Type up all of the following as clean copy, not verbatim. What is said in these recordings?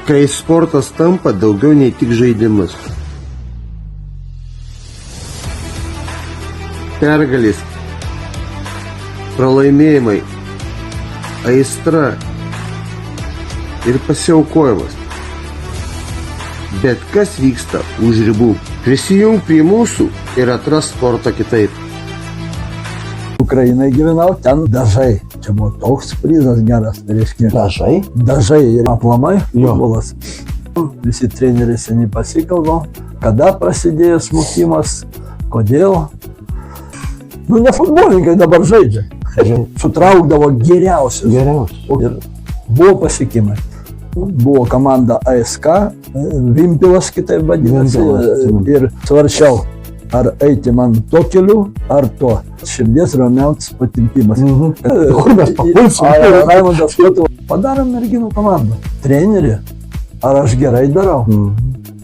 kai sportas tampa daugiau nei tik žaidimas. Pergalės, pralaimėjimai, aistra ir pasiaukojimas. Bet kas vyksta už ribų? Prisijunk prie mūsų ir atras sportą kitaip. Ukrainai gyvenau, ten dažai. Čia buvo toks prizas geras, tai reiškia. Dažai? Dažai ir aplamai futbolas. Visi treneriai seniai pasikalbam, kada prasidėjo smukimas, kodėl. Nu, ne futbolininkai dabar žaidžia. Sutraukdavo geriausius. Ir buvo pasiekimai. Buvo komanda ASK, Vimpilas kitaip vadinasi, ir svarčiau, ar eiti man to keliu, ar to. Širdies ramiausias patimpimas. Kur mes papulsim? Raimondas padarom merginų komandą. Treneri, ar aš gerai darau?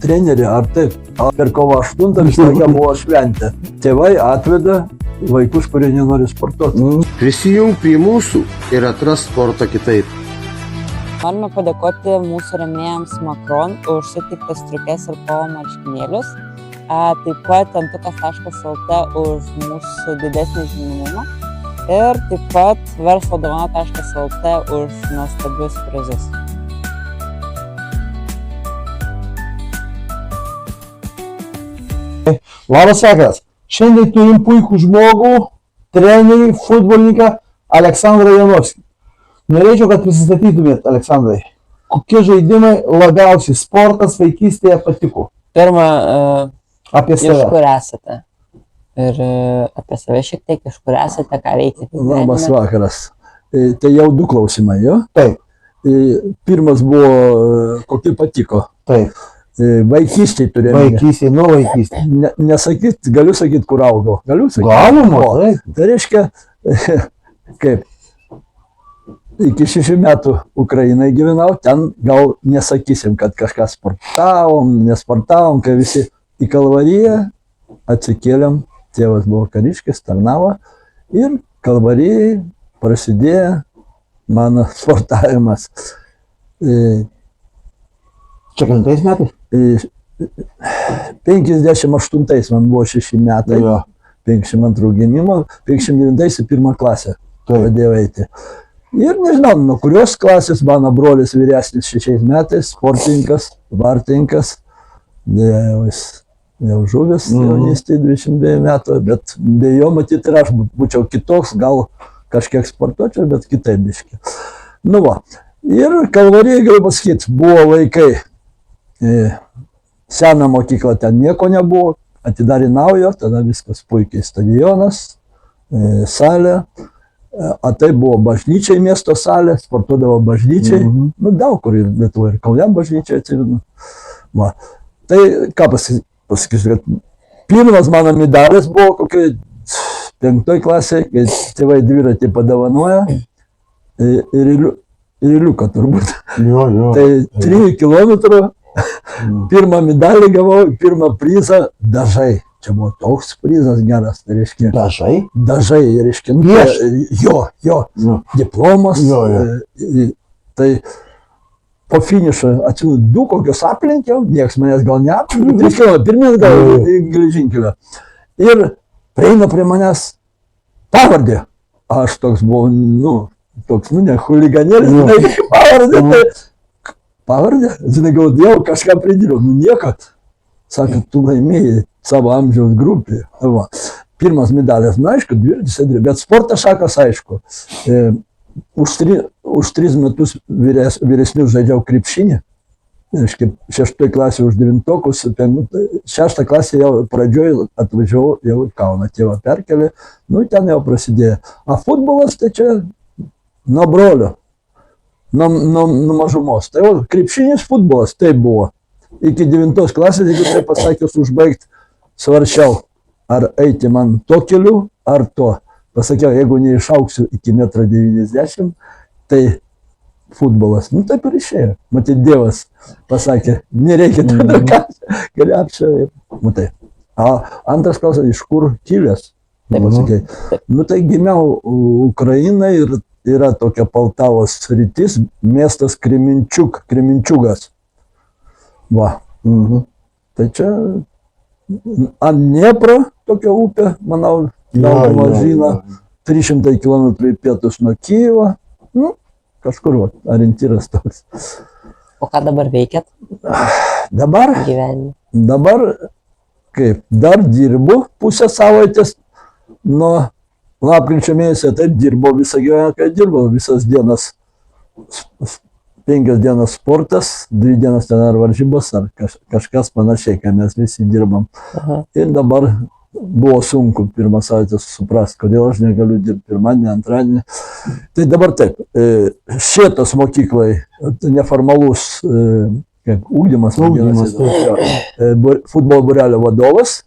Treneri, ar taip? Per kovo 8 visą laiką buvo šventė. Tėvai atveda vaikus, kurie nenori sportuoti. Prisijunk prie mūsų ir atras sportą kitaip. Norime padėkoti mūsų rėmėjams Macron už suteiktas striukes ir kovo marškinėlius. Taip pat antukas.lt už mūsų didesnį žinomumą. Ir taip pat verslodovana.lt už nuostabius prizus. Labas vakaras. Šiandien turim puikų žmogų, trenerį, futbolininką Aleksandrą Janovskį. Norėčiau, kad prisistatytumėt, Aleksandrai. Kokie žaidimai labiausiai sportas vaikystėje patiko? Pirma, Apie iš save. kur esate? Ir apie save šiek tiek, iš kur esate, ką veikia. Labas vakaras. Tai jau du klausimai, jo? Taip, Pirmas buvo, kokie patiko. taip. Vaikystėje turėjome. Vaikystėje, nuo vaikystės. Nesakyt, galiu sakyti, kur augau. Galiu sakyti. Galima, O, taip. Tai reiškia, kaip, iki 6 metų Ukrainai gyvenau, ten gal nesakysim, kad kažką sportavom, nesportavom, kai visi į Kalvariją atsikėlėm, tėvas buvo kariškis, tarnavo ir Kalvarijai prasidėjo mano sportavimas. Čia kelintais metais? 58 man buvo 6 metai, Jo. 52 gimimo, 59 į 1 klasę Taip. pradėjau eiti. Ir nežinau, nuo kurios klasės mano brolis vyresnis 6 metais, sportininkas, vartininkas, jis jau žuvęs jaunystėje 22 metų, bet be jo matyti ir aš būčiau kitoks, gal kažkiek sportuočiau, bet kitaip biški. Nu va, ir Kalvarijai, galiu pasakyti, buvo laikai, seną mokyklą ten nieko nebuvo, atidarė naujo, tada viskas puikiai, stadionas, salė. O tai buvo bažnyčiai, miesto salė, sportuodavo bažnyčiai, nu daug kur ir Lietuvoje, ir Kaune bažnyčiai atsimenu. Va. Tai ką pasakysiu, kad pirmas mano medalis buvo kokiai 5 klasėje, kai tėvai dviratį padovanoja ir iliuką turbūt. Jo. Tai 3 kilometrų, pirmą medalį gavau, pirmą prizą dažai. Čia buvo toks prizas geras, tai reiškia. Dažai? Dažai, reiškia. Jo, Jo. diplomas. Jo. Tai po finišo atsimenu 2 kokios aplenkiau, nieks manęs gal neaplenkė, 3 km pirmės gal į geležinkelio. Ir prieina prie manęs pavardė. Aš toks buvau, ne chuliganėlis, pavardė. Pavardė? Žinai, gal jau kažką pridėjau, nieko. Sako, tu laimėjai savo amžiaus grupėje. Pirmas medalis, aišku, dviratis, bet sportas šakas, aišku. Už 3 metus vyresnius žaidžiau krepšinį. 6 klasė už 9-okus, 6 klasė jau pradžioj atvažiavau jau į Kauną, tėvą perkelė, ten jau prasidėjo. A futbolas tai čia nuo brolio, nuo mažumos. Tai jau krepšinis futbolas, tai buvo. Iki 9 klasės, jeigu tai pasakius užbaigti, svarčiau, ar eiti man to keliu, ar to. Pasakiau, jeigu neišauksiu iki 1,90 m, tai futbolas. Taip ir išėjo. Matyt, Dievas pasakė, nereikia tada krepšio. Matai. Antras klausimas, iš kur kilęs? Pasakė. Tai gimiau Ukrainai ir yra tokia Poltavos sritis, miestas Kremenčiugas. Va. Mhm. Tai čia ant Dniepro tokia upė, manau, dauguma žino, 300 km į pietus nuo Kijevo. Nu, kažkur, va, orientyras toks. O ką dabar veikėt Dabar, gyvenime? kaip, dar dirbu pusę savaitės nuo lapkričio mėnesio, taip dirbau visą gyvenimą, kai dirbau visas dienas, 5 dienas sportas, 2 dienas ten ar varžybos, ar kažkas panašiai, kai mes visi dirbam. Aha. Ir dabar buvo sunku pirmą savaitę suprasti, kodėl aš negaliu dirbti pirmadienį, antradienį. Tai dabar taip, Šėtos mokyklai, neformalus kaip ugdymas, futbolo būrelio vadovas,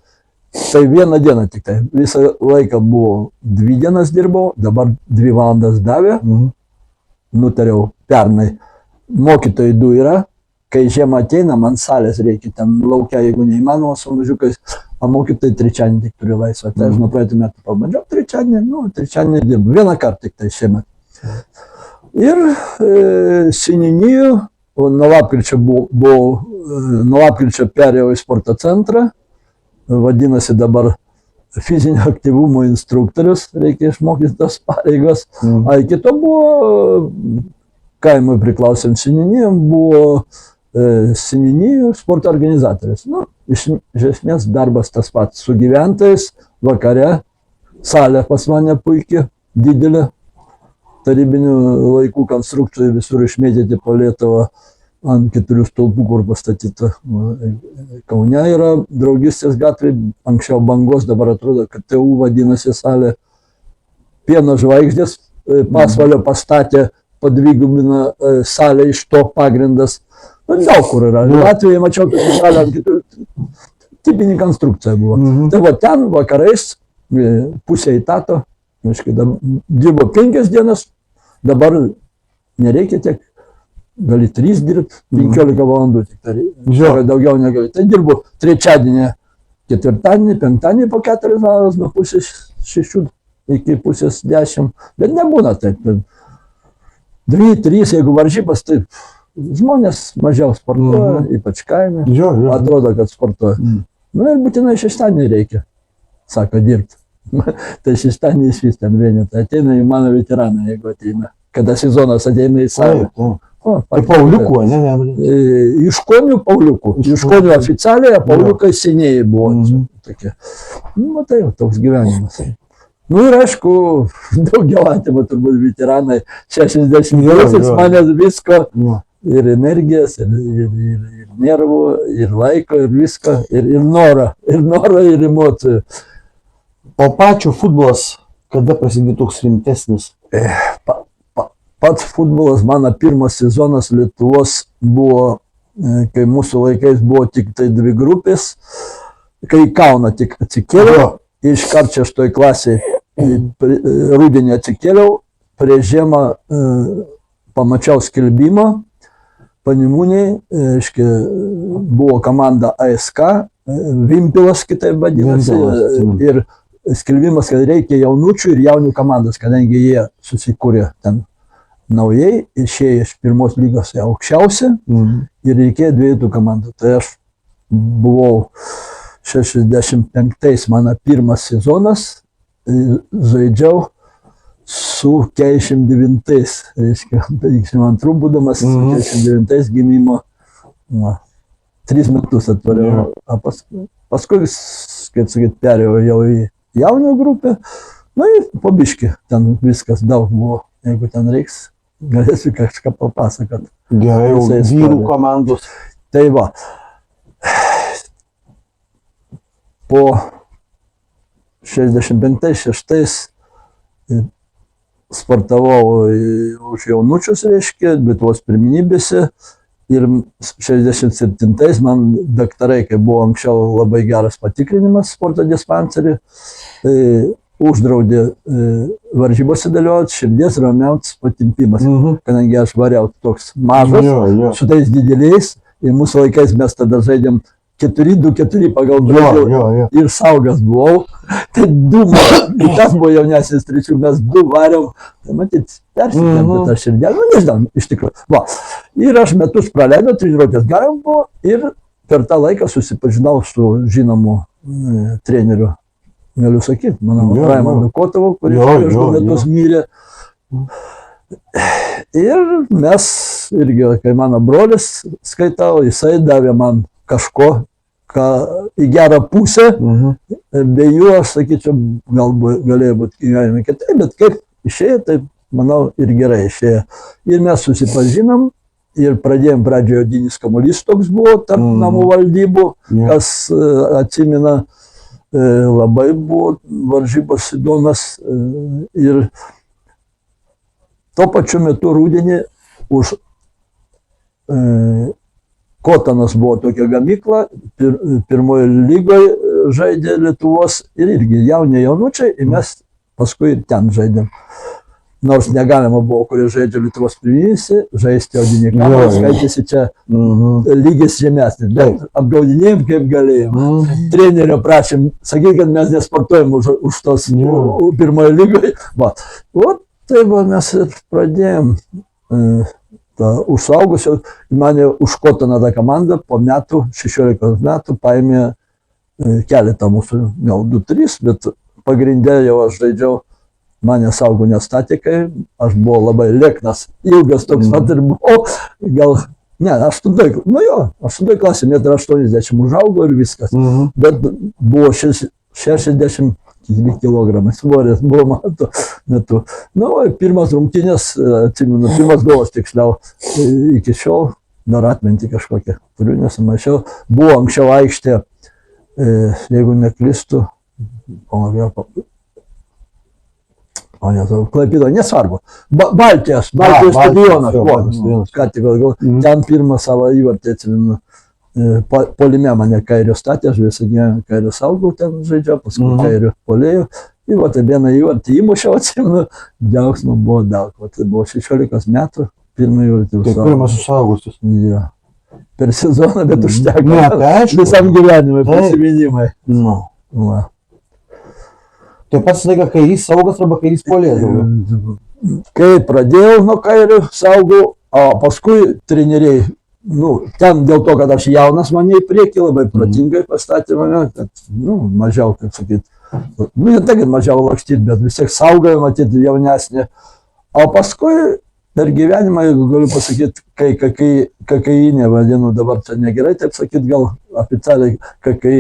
tai vieną dieną tik tai. Visą laiką buvo 2 dienas dirbau, dabar 2 valandas davė, nutariau pernai. Mokytojai 2 yra, kai žiemą ateina, man salės reikia, ten laukia, jeigu neįmanoma su mažiukais, o mokytojai trečiadienį tik turi laisvą. Tai aš nuo praeitų metų pabandžiau trečiadienį dirbu, vieną kartą tik tai šiemet. Ir seniūnijų, nuo lapkričio perėjau į sporto centrą, vadinasi dabar fizinio aktyvumo instruktorius, reikia išmokyti tas pareigos. A iki to buvo kaimui priklausėm seniūnijom, buvo seniūnijų sporto organizatorius. Nu, iš esmės darbas tas pats su gyventojais, vakare, salė pas mane puikiai, didelė, tarybinių laikų konstrukcijų visur išmėtyti po Lietuvą ant 4 stulpų, kur pastatyta. Kaune yra Draugystės gatvė, anksčiau Bangos, dabar atrodo, kad TU vadinasi salė. Pieno žvaigždės pasvalio pastatė, padvigubina salę iš to pagrindas. Nu, daug kur yra. Latvijoje mačiau, kad salė ant kitų tipinė konstrukcija buvo. Tai va ten vakarais pusė įtato, dirbo 5 dienas, dabar nereikia tiek, gali 3 dirbti, 15 valandų tik tai, daugiau negali. Tai dirbu trečiadienį, ketvirtadienį, penktadienį po 4 valandas, nuo pusės 6 iki pusės 10, bet nebūna taip. 2-3, jeigu varžybas, taip žmonės mažiau sportuoja, ypač kaime, atrodo, kad sportuoja. Nu ir būtinai šeštadienį reikia, sako, dirbti. Tai šeštadienį iš vis ten vienetai ateina į mano veteraną, jeigu ateina, kada sezonas ateina į salę. Pauliukų, ne? Iškonių Pauliukų. Iškonių oficialiai, Pauliukai senieji buvo. Nu, tai jau toks gyvenimas. Nu ir aišku, daugiau atima turbūt veteranai, 60 manęs visko, ir energijos, ir nervų, ir laiko, ir visko, ir noro, ir emocijų. O pačio futbolas, kada prasidėjo toks rimtesnis? Pats futbolas, mano pirmas sezonas Lietuvos buvo, kai mūsų laikais buvo tik tai 2 grupės, kai Kauną tik atsikėliau, iškart 6 klasėje rudenį atsikėliau, prieš žiemą pamačiau skelbimą, Panimūniai, buvo komanda ASK, Vimpilas kitaip vadinasi, ir skelbimas, kad reikia jaunučių ir jaunių komandos, kadangi jie susikūrė ten naujai, išėjo iš 1 lygos į aukščiausią ir reikėjo 2 komandų. Tai aš buvau 65, mano pirmas sezonas, žaidžiau su 49, reiškia, 52 būdamas, 49 gimimo, 3 metus atvariau. Paskui, kaip sakyt, perėjau jau į jaunių grupę, nu ir po biškį, ten viskas daug buvo, jeigu ten reiks, galėsiu kažką papasakot. Gerai, jau vyrų komandos. Tai va, po 65-6 sportavau už jaunučius, reiškia, Lietuvos pirmenybėse, ir 67 man daktarai, kai buvo anksčiau labai geras patikrinimas sporto dispanserį, uždraudė varžybose dalyvauti, širdies raumens patimpimas, kadangi aš variau toks mažas, su tais dideliais, ir mūsų laikais mes tada žaidėm 4-2-4 pagal Jo, Brazil. jo, jo. Ir saugas buvau. Tai 2, tas buvo jaunesnis 3, mes 2 varėm. Tai matyt, persikėlė tą širdelę. Nu, nežinau, iš tikrųjų. Va. Ir aš metus praleidau, treniruotės galim buvo. Ir per tą laiką susipažinau su žinomu treneriu. Galiu sakyti, mano Raimondu Kotovu, kuris prieš 2 metus mirė. Ir mes irgi, kai mano brolis skaitau, jisai davė man kažko, į gerą pusę, be jų, aš sakyčiau, galbūt galėjo būti gyvenime kitaip, bet kaip išėjo, taip, manau, ir gerai išėjo. Ir mes susipažinom ir pradėjom pradžioje odinis kamuolys toks buvo tarp namų valdybų, kas atsimena, labai buvo varžybos įdomios ir tuo pačiu metu rudenį už Kotanas buvo tokia gamykla, pirmoje lygoje žaidė Lietuvos ir irgi jauni jaunučiai, ir mes paskui ir ten žaidėm. Nors negalima buvo, kurie žaidžia Lietuvos pirmynėse, žaisti odinį kamuolį, skaitėsi čia lygis žemesnis, bet apgaudinėjom kaip galėjom. Trenerio prašėm, sakyk, kad mes nesportuojam už tos pirmoje lygoje. O tai buvo, mes ir pradėjom. Už saugusio, mane už Kotaną tą komandą po metų, 16 metų, paėmė keletą mūsų, gal 2-3, bet pagrindė jau aš žaidžiau, mane saugų nestatė, kai aš buvau labai lieknas, ilgas toks pat ir buvau, gal, ne, 8 klasė, 1,80 m užaugo ir viskas, bet buvo 60 kilogramai svoris buvo metu. Na, pirmas rungtynės, atsimenu, pirmas golas tiksliau, iki šiol dar atminti kažkokią, turiu nesumaišiau, buvo anksčiau aikštė, jeigu neklystu, Klaipėda, nesvarbu, Baltijos stadionas, ką tik gal, ten pirmą savo įvartį atsimenu. Polime mane kairio statė, aš visą gyvenimą kairio saugau ten žaidžiau, paskui kairio polėjau. Ir va, tai vieną įvartį įmušiau, atsimenu, džiaugsmo buvo daug. Tai buvo 16 metų, pirmą įvartį užsaugau. Tai pirmas užsaugusius. Jo. Per sezoną, bet užteko. Ne, tai aišku. Visam gyvenimui, prisiminimai. Va. Tai pats laiką kairys saugas arba kairys polėjas? Kai pradėjau nuo kairio saugau, o paskui treneriai, ten dėl to, kad aš jaunas, mane į priekį labai protingai pastatė mane, kad, mažiau, kaip sakyti, ne tai, kad mažiau lakstyti, bet vis tiek saugojo, matyti, jaunesnė. O paskui per gyvenimą, jeigu galiu pasakyti, kai kakainė vadinu, dabar čia negerai, taip sakyti, gal oficialiai kakai,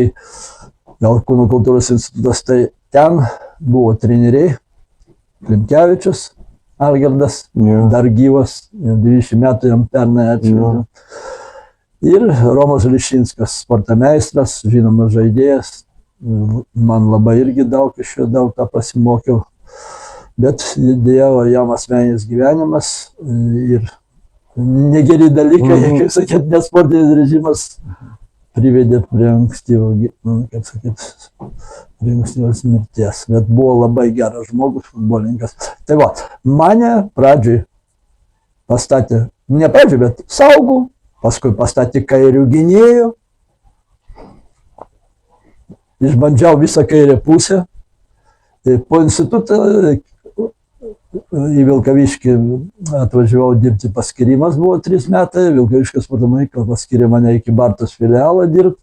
gal Kūno kultūros institutas, tai ten buvo treneriai, Klimkevičius, Algirdas, dar gyvas, 20 metų jam pernai atšventė. Ir Romas Lišinskas, sportameistras, žinomas žaidėjas, man labai irgi daug iš jo daug ką pasimokiau. Bet dėja, jam asmeninis gyvenimas ir negeri dalykai, kaip sakėt, nesportinis režimas privedė prie ankstyvos mirties, bet buvo labai geras žmogus, futbolininkas. Tai va, mane pradžioj pastatė, ne pradžioj, bet saugų, paskui pastatė kairių gynėjų, išbandžiau visą kairę pusę, po institutą į Vilkaviškį atvažiavau dirbti, paskirimas buvo 3 metai, Vilkaviškos sporto mokykla paskirė mane į Kybartos filialą dirbti.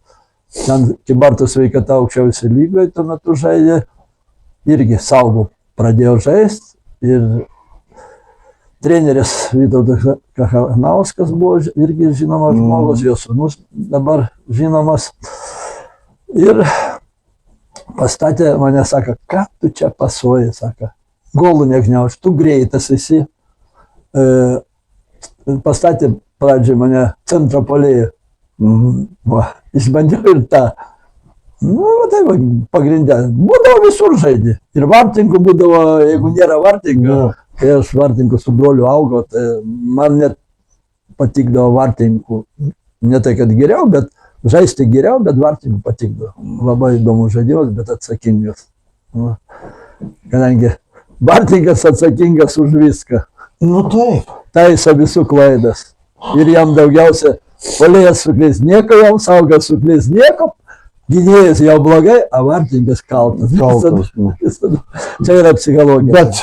Ten Kybartos sveikata aukščiausiai lygoje tuo metu žaidė, irgi saugų pradėjau žaisti ir treneris Vytautas Kachanauskas buvo irgi žinomas žmogus, jo sūnus dabar žinomas. Ir pastatė mane, sako, ką tu čia pasuoji, sako, golų negniauž, tu greitas esi. Pastatė pradžioj mane centro polėjų. Išbandžiau ir tą. Tai pagrindė. Būdavo visur žaidė. Ir vartininkų būdavo, jeigu nėra vartininkų, kai aš vartininkų su broliu augau, tai man net patikdavo vartininkų. Ne tai, kad geriau, bet žaisti geriau, bet vartininkų patikdavo. Labai įdomus žaidimas, bet atsakingas. Kadangi vartininkas atsakingas už viską. Nu taip. Taiso visų klaidas. Ir jam daugiausia Polėjas suklys nieko, jau saugas suklys nieko, gynėjas jau blogai, o vartininkas kaltas. Kaltas, Visada. Čia yra psichologija. Bet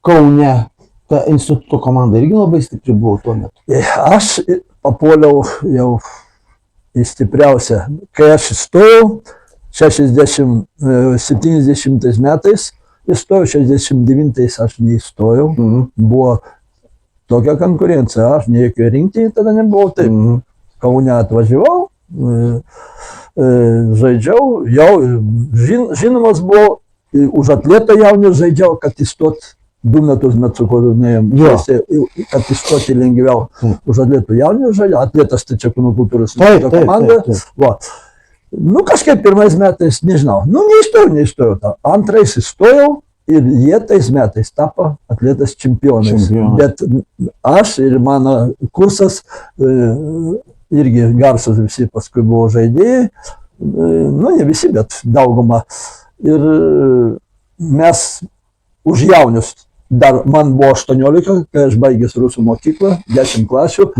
Kaune ta instituto komanda irgi labai stipri buvo tuo metu. Aš papuoliau jau į stipriausią. Kai aš įstojau, 70 metais, įstojau, 69 aš neįstojau. Buvo tokia konkurencija, aš ne jokio rinktinį tada nebuvau, taip Kaune atvažiavau, žaidžiau, jau žinomas buvo, už atletą jaunį žaidžiau, kad įstot 2 metus metsukodinėjom, kad įstoti lengviau. Už atletų jaunį žaidžiau, atletas tai čia kūno kultūros komanda. Nu kažkaip pirmais metais, nežinau, nu neįstojau, antrais įstojau. Ir jie tais metais tapo atletas čempionais. Bet aš ir mano kursas, irgi garsus visi paskui buvo žaidėjai, nu ne visi, bet dauguma. Ir mes už jaunius, dar man buvo 18, kai aš baigęs rusų mokyklą, 10 klasių,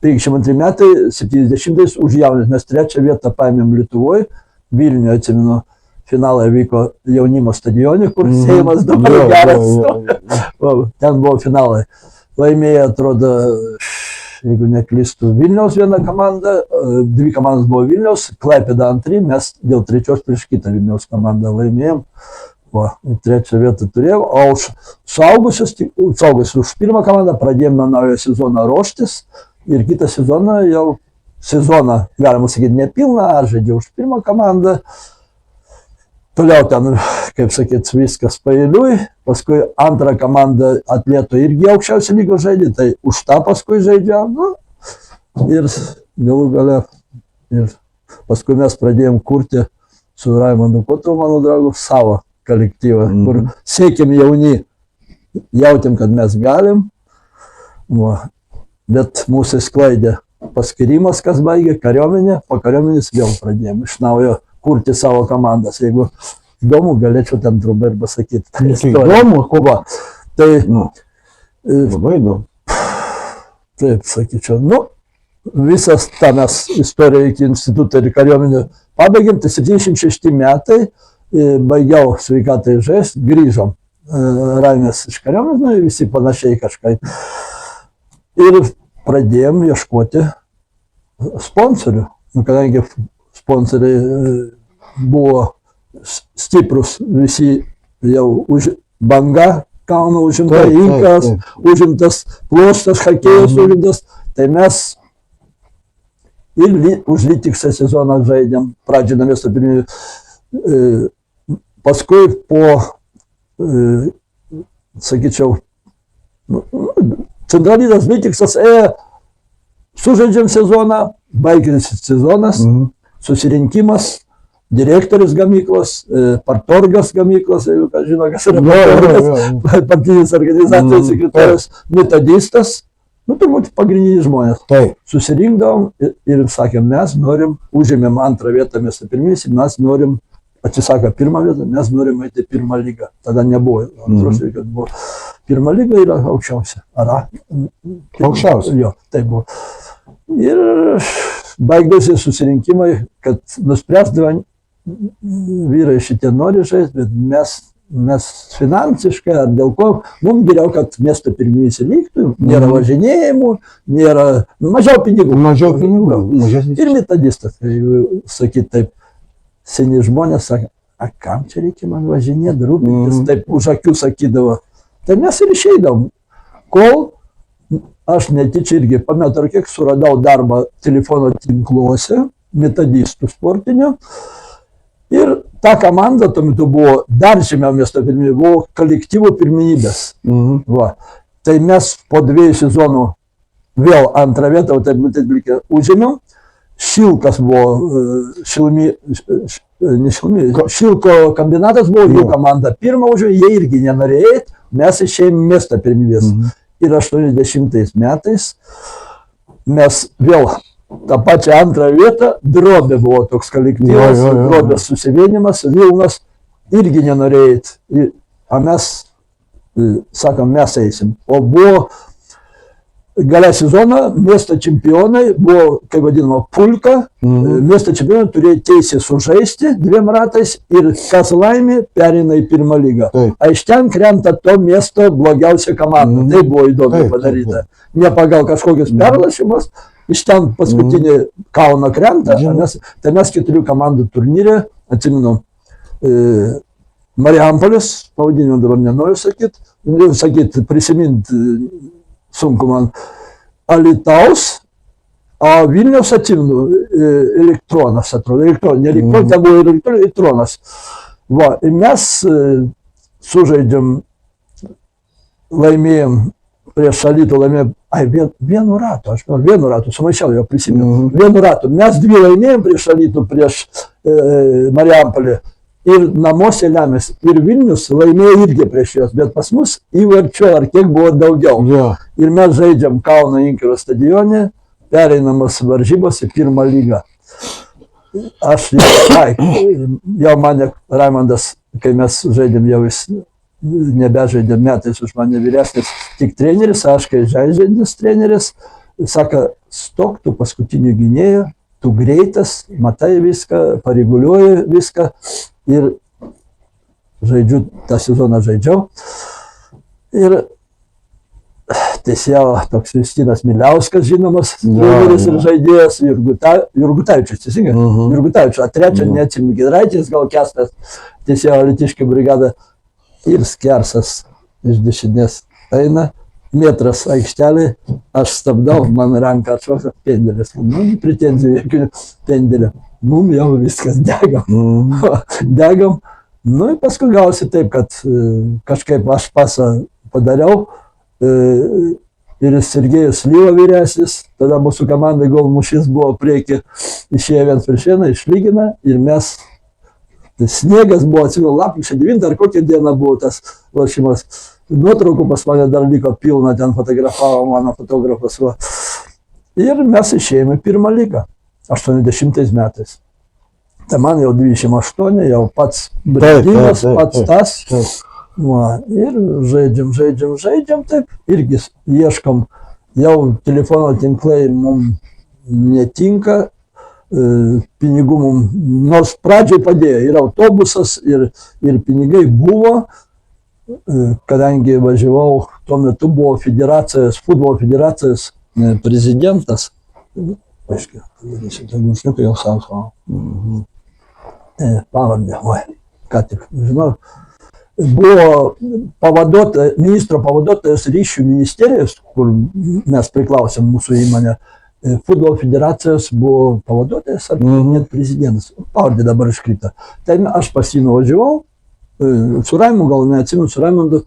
52 metai, 70 už jaunius, mes 3 vietą paėmėm Lietuvoje, Vilniuje atsimenu. Finalai vyko jaunimo stadione, kur Seimas dabar geras. Ten buvo finalai. Laimėjo, atrodo, jeigu neklystu, Vilniaus viena komanda, 2 komandos buvo Vilniaus, Klaipėda 2, mes dėl 3 prieš kitą Vilniaus komandą laimėjom. 3 vietą turėjom, o už suaugusius už 1 komandą pradėjom nuo naujo sezono ruoštis ir kitą sezoną jau galima sakyti, nepilną, aš žaidžiau už 1 komandą. Toliau ten, kaip sakyt, viskas paeiliui, paskui 2 komanda atleto irgi aukščiausio lygio žaidė, tai už tą paskui žaidžiau, nu, ir galų gale, ir paskui mes pradėjom kurti su Raimondu Kotu, mano draugu, savo kolektyvą, kur siekėm jauni, jautėm, kad mes galim, bet mūsų sklaidė paskirimas, kas baigė, kariuomenė, po kariuomenės vėl pradėjom iš naujo kurti savo komandas. Jeigu įdomu, galėčiau ten trumpai ir pasakyti. Įdomu, kova. Tai, labai įdomu. Taip, sakyčiau, nu, visas tą mes istoriją iki instituto ir kariuomenį pabaigėm, tai 76 metai, baigiau sveikatai žaist, grįžom. Raimės iš kariuomenės, nu, visi panašiai kažkaip. Ir pradėjom ieškoti sponsorių. Nu, kadangi sponsoriai buvo stiprus, visi jau banga Kauno užimta, Inkas, užimtas Pluoštas, Hakėjus užimtas, tai mes ir už Litiksą sezoną žaidėm, pradžią namės pirminių, paskui po, sakyčiau, Centralitas Litiksas sužaidžiam sezoną, baigėsi sezonas, susirinkimas, direktorius gamyklos, partorgas gamyklos, jeigu kas žino, kas yra partorgas, partinis organizacijos sekretorius, metodistas, nu turbūt pagrindiniai žmonės. Susirinkdavom ir sakėm, mes norim, užėmėm 2 vietą miesto pirmys, mes norim, atsisako 1 vietą, mes norim eiti 1 lygą. Tada nebuvo, antros lygos buvo. 1 lyga yra aukščiausia. Aukščiausia? Jo, tai buvo. Ir baigdėsi susirinkimai, kad nuspręsdavo, vyrai šitie nori žaisti, bet mes finansiškai ar dėl ko, mums geriau, kad miesto pirmys liktų, nėra važinėjimų, nėra, mažiau pinigų. Mažiau pinigų. Ir metodistas, sakyt taip, seni žmonės sakė, a kam čia reikia man važinėti, rūpintis, taip už akių sakydavo. Tai mes ir išeidavom, kol aš netyčia irgi pametu, kiek suradau darbą telefono tinkluose, metodistų sportinių. Ir ta komanda tuo metu buvo dar žemiau miesto pirminybė, buvo kolektyvų pirminybės. Tai mes po 2 sezonų vėl 2 vietą, užėmėm. Šilkas buvo, Šilko kombinatas buvo, jų komanda 1 užėmė, jie irgi nenorėjo eiti, mes išėjom miesto pirminybės. Ir 80 metais mes vėl tą pačią 2 vietą, Drobė buvo toks kolektyvas, Drobės susivienimas, Vilnas irgi nenorėjo eiti, o mes, sakom, mes eisim. O buvo gale sezono miesto čempionai buvo, kaip vadinama, pulka. Miesto čempionai turėjo teisę sužaisti 2 ratais ir kas laimė, pereina į pirmą lygą. Taip. A iš ten krenta to miesto blogiausia komanda. Tai buvo įdomu padaryta. Ne pagal kažkokius perlašymus, iš ten paskutinį Kauno krenta, tai mes 4 komandų turnyrė, atsimenu, Marijampolės, pavadinimą dabar nenoriu sakyti, prisiminti sunku man, Alytaus, o Vilniaus atsimenu, Elektronas, atrodo, ten buvo Elektronas. Va, ir mes sužaidžiam, laimėjom prieš Alytų, laimėjom, vienu ratu, vienu ratu, sumaišiau, jau prisimenu, vienu ratu. Mes 2 laimėjom prieš Alytų, prieš Marijampolę. Ir namuose lemės, ir Vilnius laimėjo irgi prieš juos, bet pas mus įvarčių ar kiek buvo daugiau. Ir mes žaidžiam Kauno Inkaro stadione, pereinamas varžybos į pirmą lygą. Aš jau mane Raimondas, kai mes žaidėm, jau jis nebežaidėm metais už mane vyresnis, tik treneris, aš kai žaidžiantis treneris, sako, stok tu paskutinį gynėją, tu greitas, matai viską, pareguliuoji viską. Ir žaidžiu, tą sezoną žaidžiau. Ir teisėjo toks Justinas Miliauskas, žinomas, treneris ir žaidėjas, Jurgutavičius, teisingai? Jurgutavičius, a trečią neatsimenu, Giedraitis, gal Kestas, teisėjo Alytiškio brigada. Ir Skersas iš dešinės eina, metras aikštelė, aš stabdau, man ranką atšoka, pendelis. Pretenzijų, jokių pendelio. Mums jau viskas degam. Degam. Nu ir paskui gausi taip, kad kažkaip aš pasą padariau. Ir Sergejus Lyva vyresnis, tada mūsų komandai gol mušys buvo prieki, išėjo 1-1, išlygina ir mes, sniegas buvo, atsimenu, lapkričio 9 ar kokią dieną buvo tas lošimas. Nuotraukų pas mane dar liko pilna, ten fotografavo mano fotografas. Va. Ir mes išėjome į pirmą lygą. 80 metais. Tai man jau 28, jau pats brandingas, pats tas. Va, ir žaidžiam, taip, irgi ieškom, jau telefono tinklai mums netinka, pinigų mums, nors pradžiai padėjo, ir autobusas, ir pinigai buvo, kadangi važiavau, tuo metu buvo futbolo federacijos prezidentas, aiškiai, jau savo pavardę, ką tik, žinau, buvo ministro pavaduotojas ryšių ministerijos, kur mes priklausėm mūsų įmonę, futbolo federacijos buvo pavaduotojas ar net prezidentas, pavardė dabar iškrito. Tai aš pas jį nuvažiavau, su Raimundu, gal neatsimenu, su Raimundu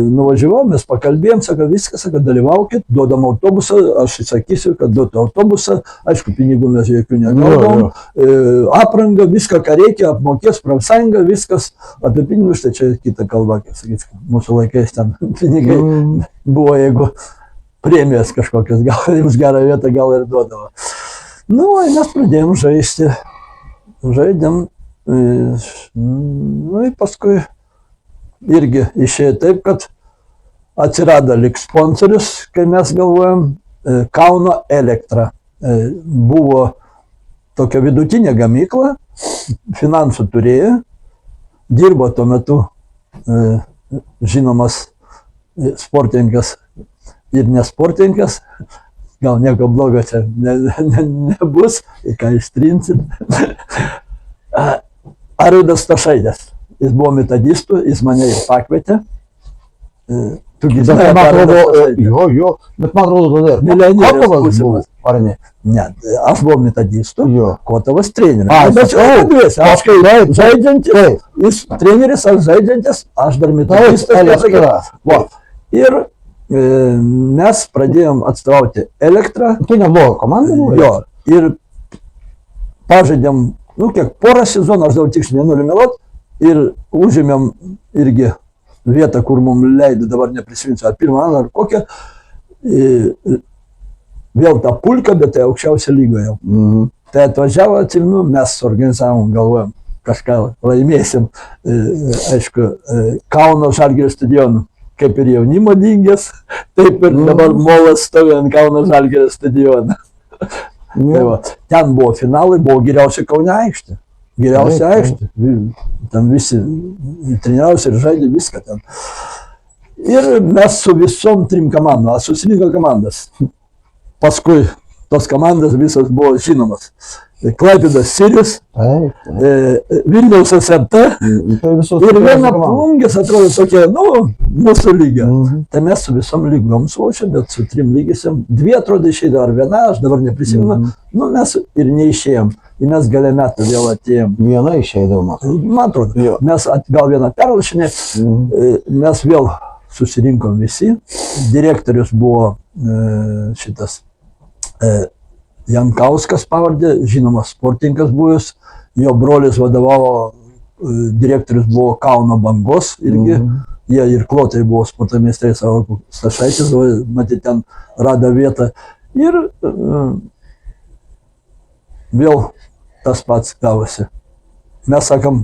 nuvažiavau, mes pakalbėjom, sako, viskas, sako, dalyvaukit, duodam autobusą, aš įsakysiu, kad duotų autobusą, aišku, pinigų mes jokių negaudom, aprangą, viską, ką reikia, apmokės profsąjunga, viskas, apie pinigus, tai čia kita kalba, kaip sakyti, mūsų laikais ten pinigai buvo, jeigu premijas kažkokios, gal jums gerą vietą, gal ir duodavo. Nu, mes pradėjom žaisti, žaidėm. Nu ir paskui irgi išėjo taip, kad atsirado lyg sponsorius, kai mes galvojom, Kauno Elektra. Buvo tokia vidutinė gamykla, finansų turėjo, dirbo tuo metu žinomas sportininkas ir nesportininkas, gal nieko blogo čia nebus, į ką ištrinsit. Arvydas Stašaitis. Jis buvo metodistų, jis mane ir pakvietė. Bet man atrodo, milijonierius buvo, ar ne? Ne, aš buvau metodistų, Kotovas treneris. Aš kai žaidžiantis, jis treneris, aš žaidžiantis, aš dar metodistas. Ir mes pradėjom atstovauti Elektrą. Tai nebuvo komanda? Jo, ir pažaidėm, nu kiek, porą sezonų, aš daug tiksliai nenoriu meluot, ir užėmėm irgi vietą, kur mums leido, dabar neprisiminsiu, ar pirmą ar kokią, vėl tą pulką, bet tai aukščiausia lygoje jau. Tai atvažiavo, atsimenu, mes organizavom, galvojom, kažką laimėsim, aišku, Kauno Žalgirio stadionų, kaip ir jaunimo lygis, taip ir dabar Molas stovi ant Kauno Žalgirio stadiono. Tai va, ten buvo finalai, buvo geriausia Kaune aikštė. Geriausia aikštė. Ten visi treniruosi ir žaidė viską ten. Ir mes su visom 3 komandom, susirinko komandas. Paskui tos komandas visas buvo žinomas. Klaipėdos Sirius, Vilniaus SRT ir viena Plungės atrodo tokia, mūsų lyga. Tai mes su visom lygom sulošėm, bet su 3 lygisiam, 2 atrodo išėjo, ar viena, aš dabar neprisimenu, mes ir neišėjom. Ir mes galę metų vėl atėjom. Viena išeidavo, man atrodo. Mes gal vieną perlašinę, mes vėl susirinkom visi. Direktorius buvo šitas Jankauskas pavardė, žinomas sportininkas buvęs, jo brolis vadovavo, direktorius buvo Kauno Bangos irgi, jie ir klotai buvo sporto meistrai, savo Stašaitis, matyti ten rado vietą. Ir vėl tas pats gavosi. Mes sakom,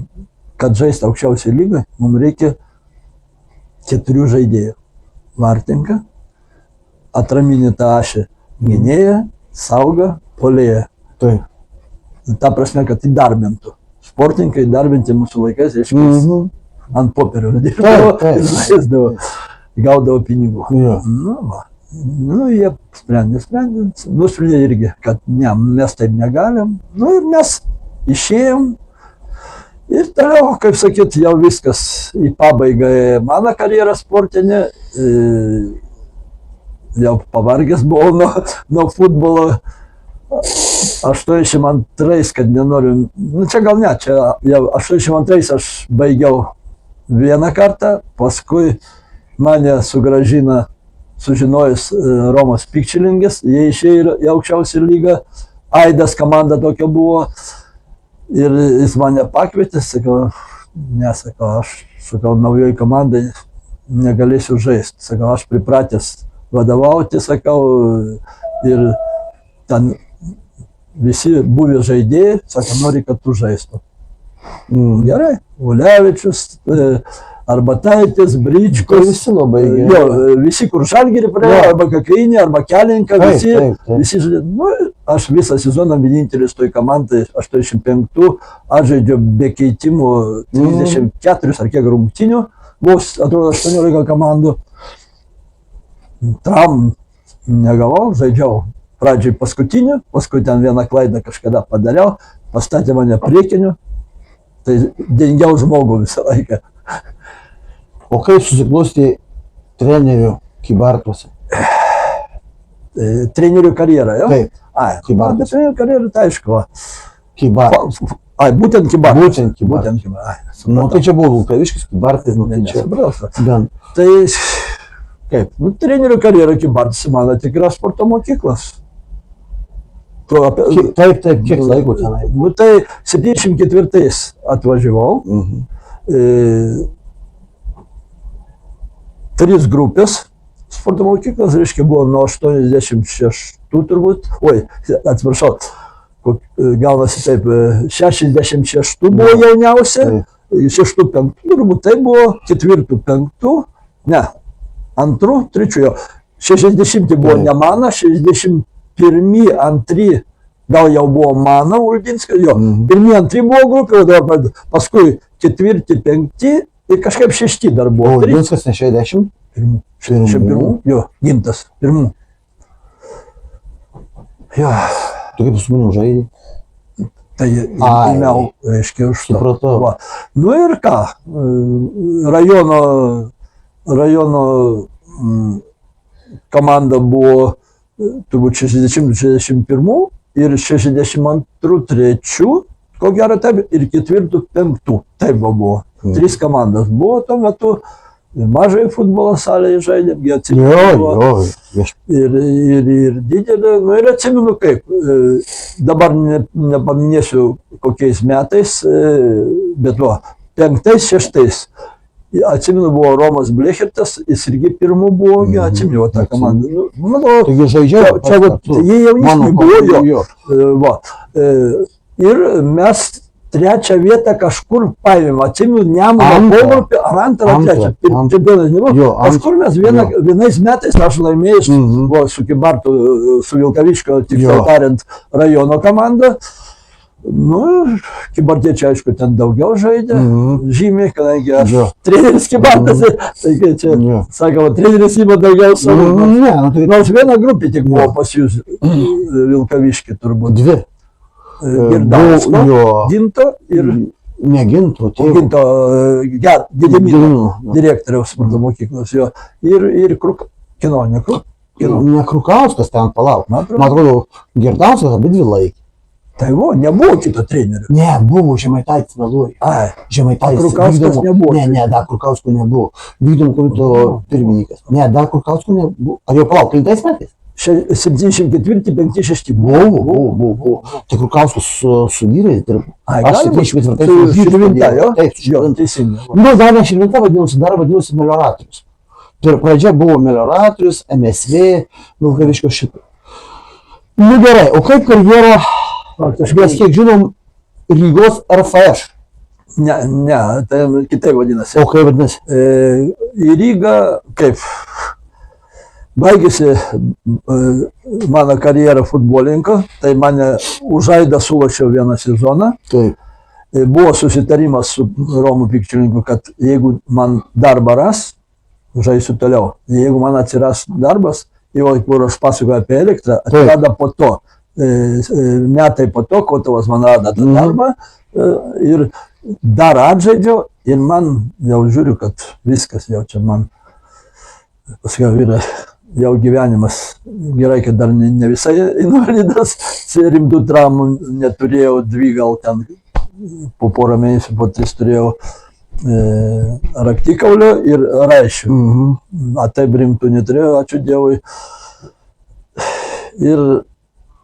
kad žaisti aukščiausiai lygai, mums reikia 4 žaidėjų. Vartininką, atraminį tą ašį gynėją, saugą, puolėją. Taip. Ta prasme, kad įdarbintų. Sportininkai įdarbinti mūsų laikais, reiškia, ant popierių dirbdavo, žaisdavo, gaudavo pinigų. Jie sprendė, nusprendė irgi, kad ne, mes taip negalim. Ir mes išėjom. Ir toliau, kaip sakyt, jau viskas į pabaigą mano karjerą sportinė. Jau pavargęs buvau nuo futbolo. 82, kad nenoriu, čia gal ne, čia jau 82 aš baigiau vieną kartą, paskui mane sugrąžina, sužinojus Romas Pikčilingis, jie išėjo į aukščiausią lygą, Aidas komanda tokia buvo ir jis mane pakvietė, sakau, aš naujoj komandai negalėsiu žaisti, sakau, aš pripratęs vadovauti, sakau, ir ten visi buvę žaidėjai, sakau, nori, kad tu žaistum. Gerai, Ulevičius, Arbataitis, Bryčkus, visi labai gerai. Visi, kur Žalgirį praėjo, arba Kakainė, arba Kelinka, visi žaidė. Aš visą sezoną vienintelis toj komandai 85, aš žaidžiu be keitimų 34 ar kiek rungtynių, buvo, atrodo, 18 komandų. Traumų negavau, žaidžiau pradžiai paskutinių, paskui ten vieną klaidą kažkada padariau, pastatė mane priekiniu, tai dengiau žmogų visą laiką. O kaip susiklostė trenerių Kybartuose? Trenerių karjerą, jau? Taip. Bet trenerių karjerą, tai aišku. Kybartus. Būtent Kybartus. Būtent Kybartus. Tai čia buvo Vilkaviškis, Kybartas, čia. Tai kaip, trenerių karjerą Kybartus, mano tikra sporto mokyklos. Taip, kiek laiko tenai? Tai 74 atvažiavau. 3 grupės sporto mokyklos, reiškia, buvo nuo 86 turbūt, atsiprašau, gaunasi taip, 66 buvo jauniausia, 6-5 turbūt, tai buvo 4-5, ne, 2-3, 60 buvo ne mano, 61, 2, gal jau buvo mano Uldinskas, jo, 1-2 buvo grupė, paskui 4-5 ir kažkaip 6 dar buvo. Uldinskas ne 60? 61, jo, Gintas, 1. Jo. Tu kaip su manim žaidži? Tai įmiau, reiškia, už to. Supratau. Ir ką, rajono komanda buvo turbūt 60-61 ir 62-3, ko gero taip, ir 4-5, taip buvo. 3 komandas buvo tuo metu, mažai futbolo salėje žaidėm, jie atsimenu. Ir didelė, ir atsimenu kaip, dabar nepaminėsiu kokiais metais, bet 5-6. Atsimenu, buvo Romas Blechertas, jis irgi pirmų buvo, atsimenu tą komandą. Taigi žaidžiau, jie jaunesni buvo jo. Ir mes trečią vietą kažkur paėmėm, atsimenu, Nemuno Antrą. pogrupį, ar antrą, ar trečią, Antrą. čempionas nebuvo. Jo, Kažkur mes vienais metais aš laimėjus, Mhm. buvo su Kibartu, su Vilkaviškio, tiksliau Jo. tariant, rajono komanda. Nu, Kibartiečiai, aišku, ten daugiau žaidė, žymiai, kadangi aš Jo. treneris Kibartas, tai čia, Jo. sakau, treneris ima daugiau savo. Ne, nu tai Nors viena grupė tik buvo Jo. pas jūs, Vilkaviški turbūt. dvi. Girdausko, Jo. Ginto ir Negintų, tai Ginto Gedimino Gedimino. direktoriaus sporto mokyklos jo. Ir Kino. Ne Krukauskas ten palauk. Man atrodo. Man atrodo, Girdauskas abi dvi laikė. Tai nebuvo kito trenerio. Ne, buvo Žemaitaitis meluoja. Ai, Žemaitaitis. Krukauskas nebuvo. Ne, dar Krukausko nebuvo. Vykdomų komiteto pirmininkas. Ne, dar Krukausko nebuvo. Ar jau palauk, kitais metais? 74-56 Buvo. Tai Krukauskas su vyrais dirbo. Ai, Aš galima. 74 Su Širvinta, jo? Taip, su Jo, Širvinta. teisingai. Nu, dar ne Širvinta vadinosi, dar vadinosi melioratorius. Pradžia buvo melioratorius, MSV, Vilkaviškio šito. Nu gerai, o kaip karjera, mes kiek žinom, Rygos RFŠ. Ne, tai kitaip vadinasi. O kaip vadinasi? Į Rygą, kaip, baigėsi mano karjera futbolininko, tai mane užaidą sulošiau vieną sezoną. Taip. Buvo susitarimas su Romu Pikčilininku, kad jeigu man darbą ras, žaisiu toliau. Jeigu man atsiras darbas, jau kur aš pasakoju apie elektrą, atsirado po to, metai po to, Kotovas man rado tą darbą ir dar atžaidžiau ir man jau žiūriu, kad viskas jau čia man, pasakiau, yra jau gyvenimas. Gerai, kad dar ne visai invalidas, rimtų traumų neturėjau, dvi gal ten po porą mėnesių, po 3 turėjau raktikaulio ir raišių. A taip rimtų neturėjau, ačiū Dievui. Ir,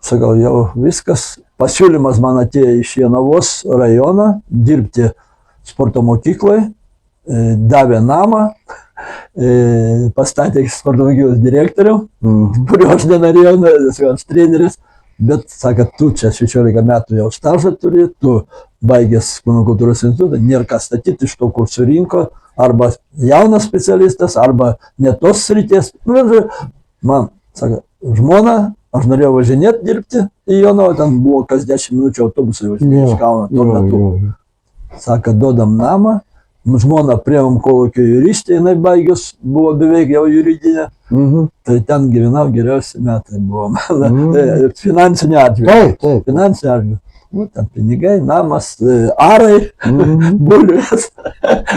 sakau, jau viskas. Pasiūlymas man atėjo iš Jonavos rajono dirbti sporto mokyklai, davė namą, pastatė sporto mokyklos direktorių, kurio aš nenorėjau, aš treneris, bet, sakė, tu čia 16 metų jau stažą turi, tu baigęs kūno kultūros institutą, nėra ką statyti iš to, kur surinko, arba jaunas specialistas, arba ne tos srities. Nu, man, sakė, žmona, aš norėjau važinėti dirbti į Jonavą, ten buvo kas 10 minučių autobusai važinėti iš Kauno tuo metu. Sakė, duodam namą, žmona priėmėm kolūkio juristė, jinai baigęs, buvo beveik jau juridinė, tai ten gyvenau, geriausi metai buvo mano, finansinė atveju. Taip. Finansinė atveju. Nu, ten pinigai, namas, arai, bulvės,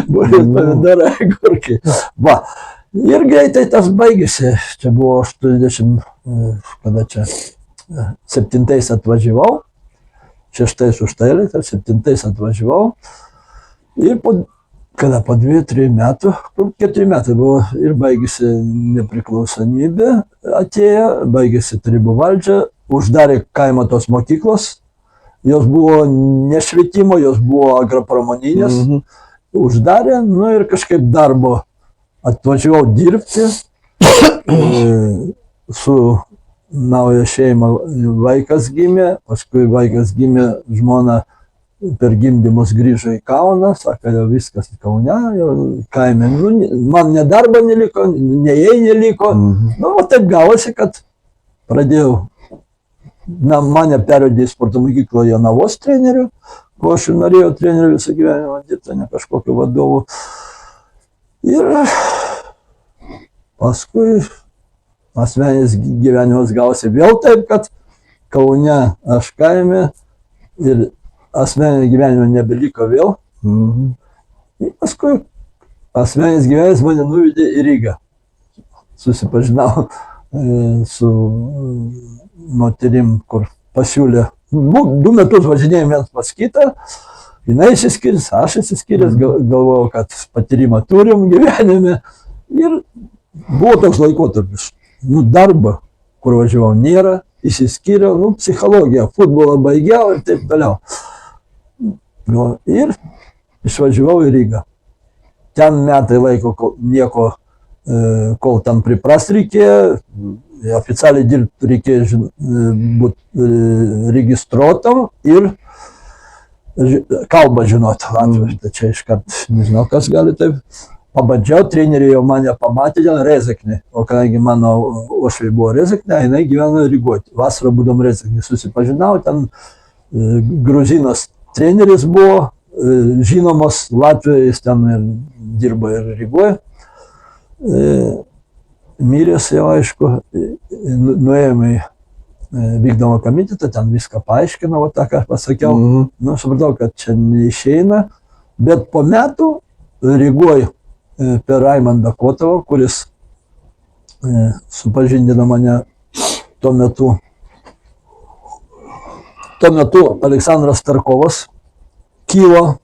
pomidorai, gurkiai. Va. Ir greitai tas baigėsi. Čia buvo 80, kada čia, 7 atvažiavau, 6 už tai elektrą, 7 atvažiavau. Ir po 2-3 metų, 4 metai buvo ir baigėsi nepriklausomybė, atėjo, baigėsi tarybų valdžia, uždarė kaimo tos mokyklos. Jos buvo ne švietimo, jos buvo agropramoninės, uždarė, nu ir kažkaip darbo atvažiavau dirbti su nauja šeima, vaikas gimė, paskui vaikas gimė, žmona per gimdymus grįžo į Kauną, sakė, jau viskas į Kaune, jau kaime, nu, man ne darbo neliko, ne jai neliko, nu, o taip gavosi, kad pradėjau. Na, mane pervedė į sporto mokyklą Jonavos treneriu, ko aš ir norėjau treneriu visą gyvenimą dirbti, ne kažkokiu vadovu. Ir paskui asmeninis gyvenimas gausi vėl taip, kad Kaune aš kaime ir asmeninio gyvenimo nebeliko vėl. Ir paskui asmeninis gyvenimas mane nuvedė į Rygą. Susipažinau su moterim, kur pasiūlė, 2 metus važinėjom vienas pas kitą, jinai išsiskiris, aš išsiskiris, galvojau, kad patyrimą turim gyvenime ir buvo toks laikotarpis, nu, darbo, kur važiavau, nėra, išsiskyriau, nu, psichologija, futbolą baigiau ir taip toliau. Nu, ir išvažiavau į Rygą. Ten metai laiko nieko, kol ten priprast reikėjo, oficialiai dirbti reikėjo būti registruotam ir kalbą žinoti latvių. Tai čia iškart nežinau, kas gali taip. Pabandžiau, treneriai jau mane pamatė dėl Rezekne, o kadangi mano uošvė buvo Rezekne, jinai gyveno Rygoje. Vasarą būdom Rezekne, susipažinau, ten gruzinas treneris buvo, žinomas Latvijoje, jis ten ir dirbo ir Rygoje. Miręs jau, aišku, nuėjome į vykdomą komitetą, ten viską paaiškinau, tą, ką pasakiau. Nu, supratau, kad čia neišeina, bet po metų Rygoje per Raimondą Kotovą, kuris supažindino mane tuo metu. Tuo metu Aleksandras Tarkovas kilo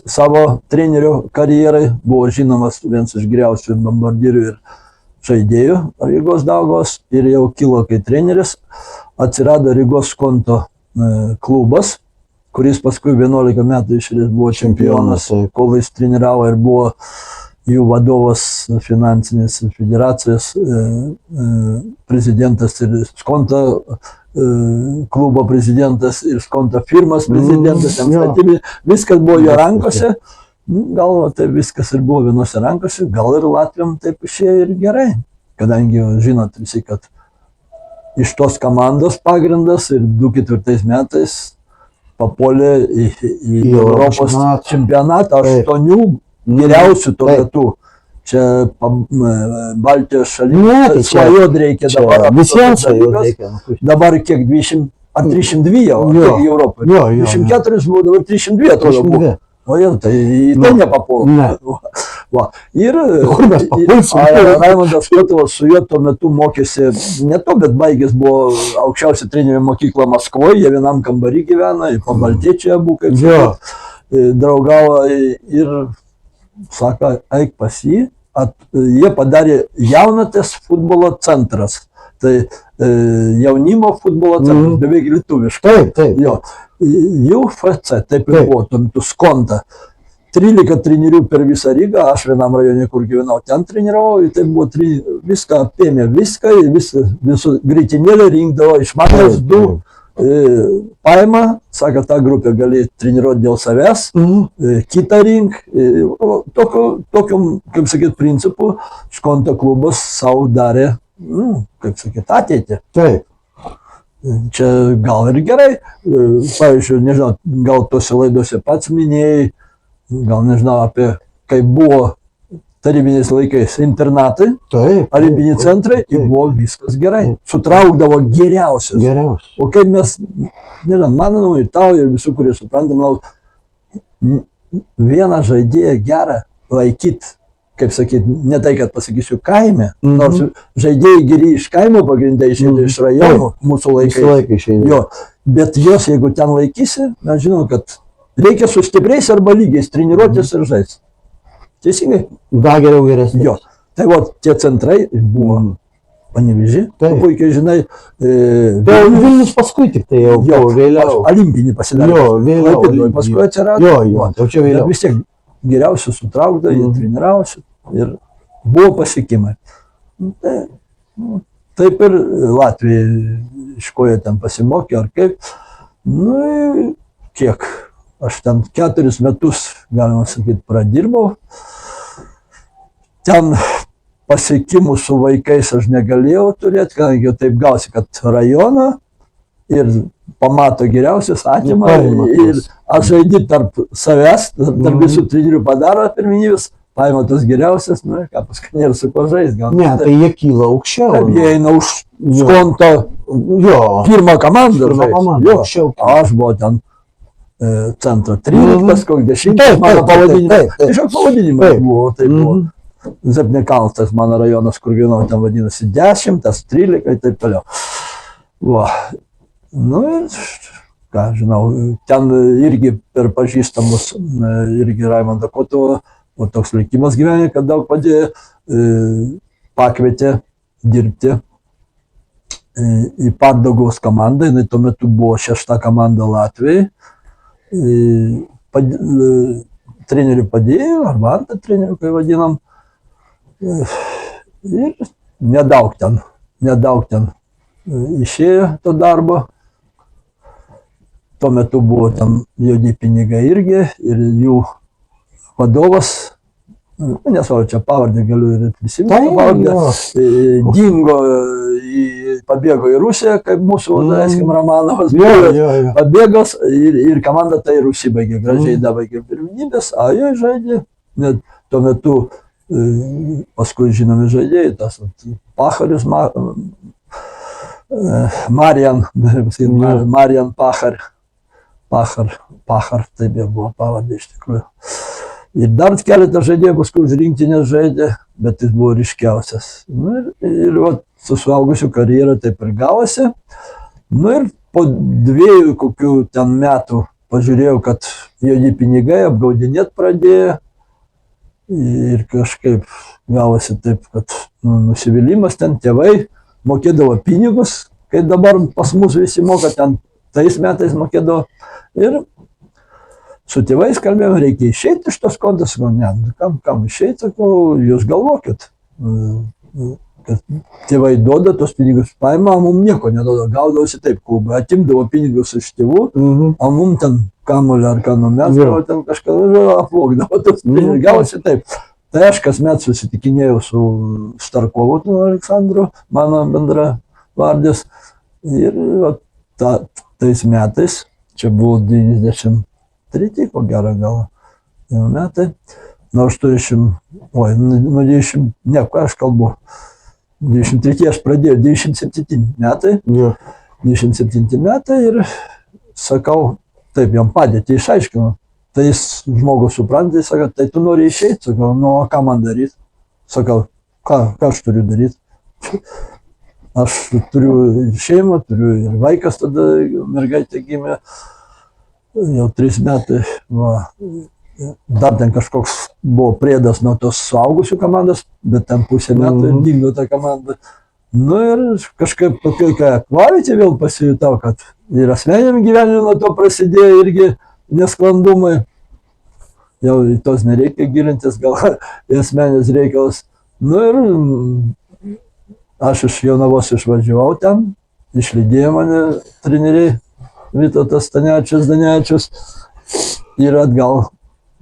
savo trenerio karjerai, buvo žinomas vienas iš geriausių bombardierių ir žaidėjų Rygos Daugavos ir jau kilo kaip treneris. Atsirado Rygos Skonto klubas, kuris paskui 11 metų išėlės buvo čempionas, kol jis treniravo ir buvo jų vadovas finansinės federacijos prezidentas ir Skonto klubo prezidentas ir Skonto firmas prezidentas. Viskas buvo jo rankose. Gal tai viskas ir buvo vienose rankose, gal ir Latvijam taip išėjo ir gerai. Kadangi žinot visi, kad iš tos komandos pagrindas ir 2004 metais papuolė į Europos čempionatą 8 geriausių tuo metu. Čia Baltijos šalyje svajot reikia dabar. Visiems svajot reikia. Dabar kiek 20, ar 302 jau, kiek Europoje. 24 buvo, dabar 302 atrodo buvo. O jau, tai į tai nepapuolė. Ir Raimondas Kotovas su juo tuo metu mokėsi, ne to, bet baigęs buvo aukščiausia trenerių mokykla Maskvoje, jie vienam kambarį gyvena, po Baltiečiai abu, kaip draugavo ir sako, eik pas jį, jie padarė Jaunatės futbolo centras. Tai jaunimo futbolo centras, beveik lietuviškai. Taip. UFC, taip ir buvo, tuo metu Skonta. 13 trenerių per visą Rygą, aš vienam rajone, kur gyvenau, ten treniravau, ir tai buvo viską apėmė, viską greitinėlį rinkdavo, iš manęs 2 paima, sako, tą grupę gali treniruoti dėl savęs, kitą rink, tokiam, kaip sakyt, principu, Skonto klubas savo darė, kaip sakyt, ateitį. Taip. Čia gal ir gerai, pavyzdžiui, nežinau, gal tose laidose pats minėjai, gal nežinau apie, kaip buvo tarybiniais laikais internatai, olimpiniai centrai, ir buvo viskas gerai. Sutraukdavo geriausias. O kaip mes, nežinau, manau, ir tau, ir visų, kurie suprantam, vieną žaidėją gerą laikyti, kaip sakyt, ne tai, kad pasakysiu kaime, nors žaidėjai geri iš kaimo pagrindai išeina iš rajonų, mūsų laikai. Bet jos, jeigu ten laikysi, mes žinom, kad reikia su stipriais arba lygiais treniruotis ir žaisti. Teisingai? Dar geriau geresnis. Jo. Tai va, tie centrai buvo Panevėžy, tu puikiai žinai. Vilnius paskui tik tai jau vėliau. Olimpinį pasidarė. Jo, vėliau. Paskui atsirado. Jo, čia vėliau. Vis tiek geriausiai sutraukta, jie treniravosi ir buvo pasiekimai. Taip ir Latvija, iš ko jie ten pasimokė ar kaip. Nu, kiek? Aš ten 4 metus, galima sakyti, pradirbau. Ten pasiekimų su vaikais aš negalėjau turėti, kadangi taip gausi, kad rajoną ir pamato geriausias, atima ir aš žaidži tarp savęs, tarp visų trenerių padaro pirminybės, paima tas geriausias, nu ir ką, paskui nėra su ko žaisti. Ne, tai jie kyla aukščiau. Jie eina už Skonto pirmą komandą. Aš buvau ten centro 13, koks 10, mano pavadinimas. Tiesiog pavadinimas buvo, tai buvo. Zepnekalnas, mano rajonas, kur gyvenau, ten vadinasi 10, 13 ir taip toliau. Nu ir, ką žinau, ten irgi per pažįstamus, irgi Raimondą Kotovą, o toks likimas gyvenė, kad daug padėjo, pakvietė dirbti į Pardaugavos komandą, jinai tuo metu buvo 6 komanda Latvijai. Trenerių padėjo, arba antą trenerių, kai vadinam. Ir nedaug ten išėjo to darbo. tuo metu buvo ten juodi pinigai irgi ir jų vadovas, nesvarbu, čia pavardį galiu ir prisiminti, pavardį, dingo, pabėgo į Rusiją, kaip mūsų, daleiskim, Romanovas, pabėgos ir komanda tai ir užsibaigė, gražiai dabaigė pirmenybės, o jie žaidė, net tuo metu paskui žinomi žaidėjai, tas Pacharis, Marian Pachar, taip jie buvo pavardė iš tikrųjų. Ir dar keletą žaidėjų paskui už rinktinės žaidė, bet jis buvo ryškiausias. Ir su suaugusiu karjerą taip ir gavosi. Ir po 2 kokių ten metų pažiūrėjau, kad juodi pinigai apgaudinėt pradėjo. Ir kažkaip gavosi taip, kad nusivylimas ten tėvai mokėdavo pinigus, kai dabar pas mus visi moka, ten tais metais mokėdavo. Ir su tėvais kalbėjom, reikia išeiti iš tos kontos, ne, kam išeiti, sakau, jūs galvokit, kad tėvai duoda tos pinigus, paima, mums nieko neduoda, gaudavosi taip, klubai, atimdavo pinigus iš tėvų, o mums ten kamuolį ar ką numesdavo, ten kažką apvogdavo tos pinigus, gavosi taip. Tai aš kasmet susitikinėjau su Starkovu, Aleksandru, mano bendra vardės, ir tais metais, čia buvo 93, ko gero gal metai, nuo 90, ne, ką aš kalbu, 23 aš pradėjau, 97 metai, 27 metai ir sakau, taip, jam padėti išaiškinu. Tai jis žmogus supranta, jis sako, tai tu nori išeiti, sakau, nu, ką man daryti? Sakau, ką aš turiu daryti? Aš turiu šeimą, turiu ir vaikas tada, mergaitė gimė, jau 3 metai, dar ten kažkoks buvo priedas nuo tos suaugusių komandos, bet ten pusę metų ir dingo ta komanda. Nu ir kažkaip tokia akvavietė vėl pasijutau, kad ir asmeniniam gyvenimui nuo to prasidėjo irgi nesklandumai. Jau į tos nereikia gilintis, gal į asmeninius reikalus. Nu ir aš iš Jonavos išvažiavau ten, išlydėjo mane treneriai Vytautas Stanevičius ir atgal.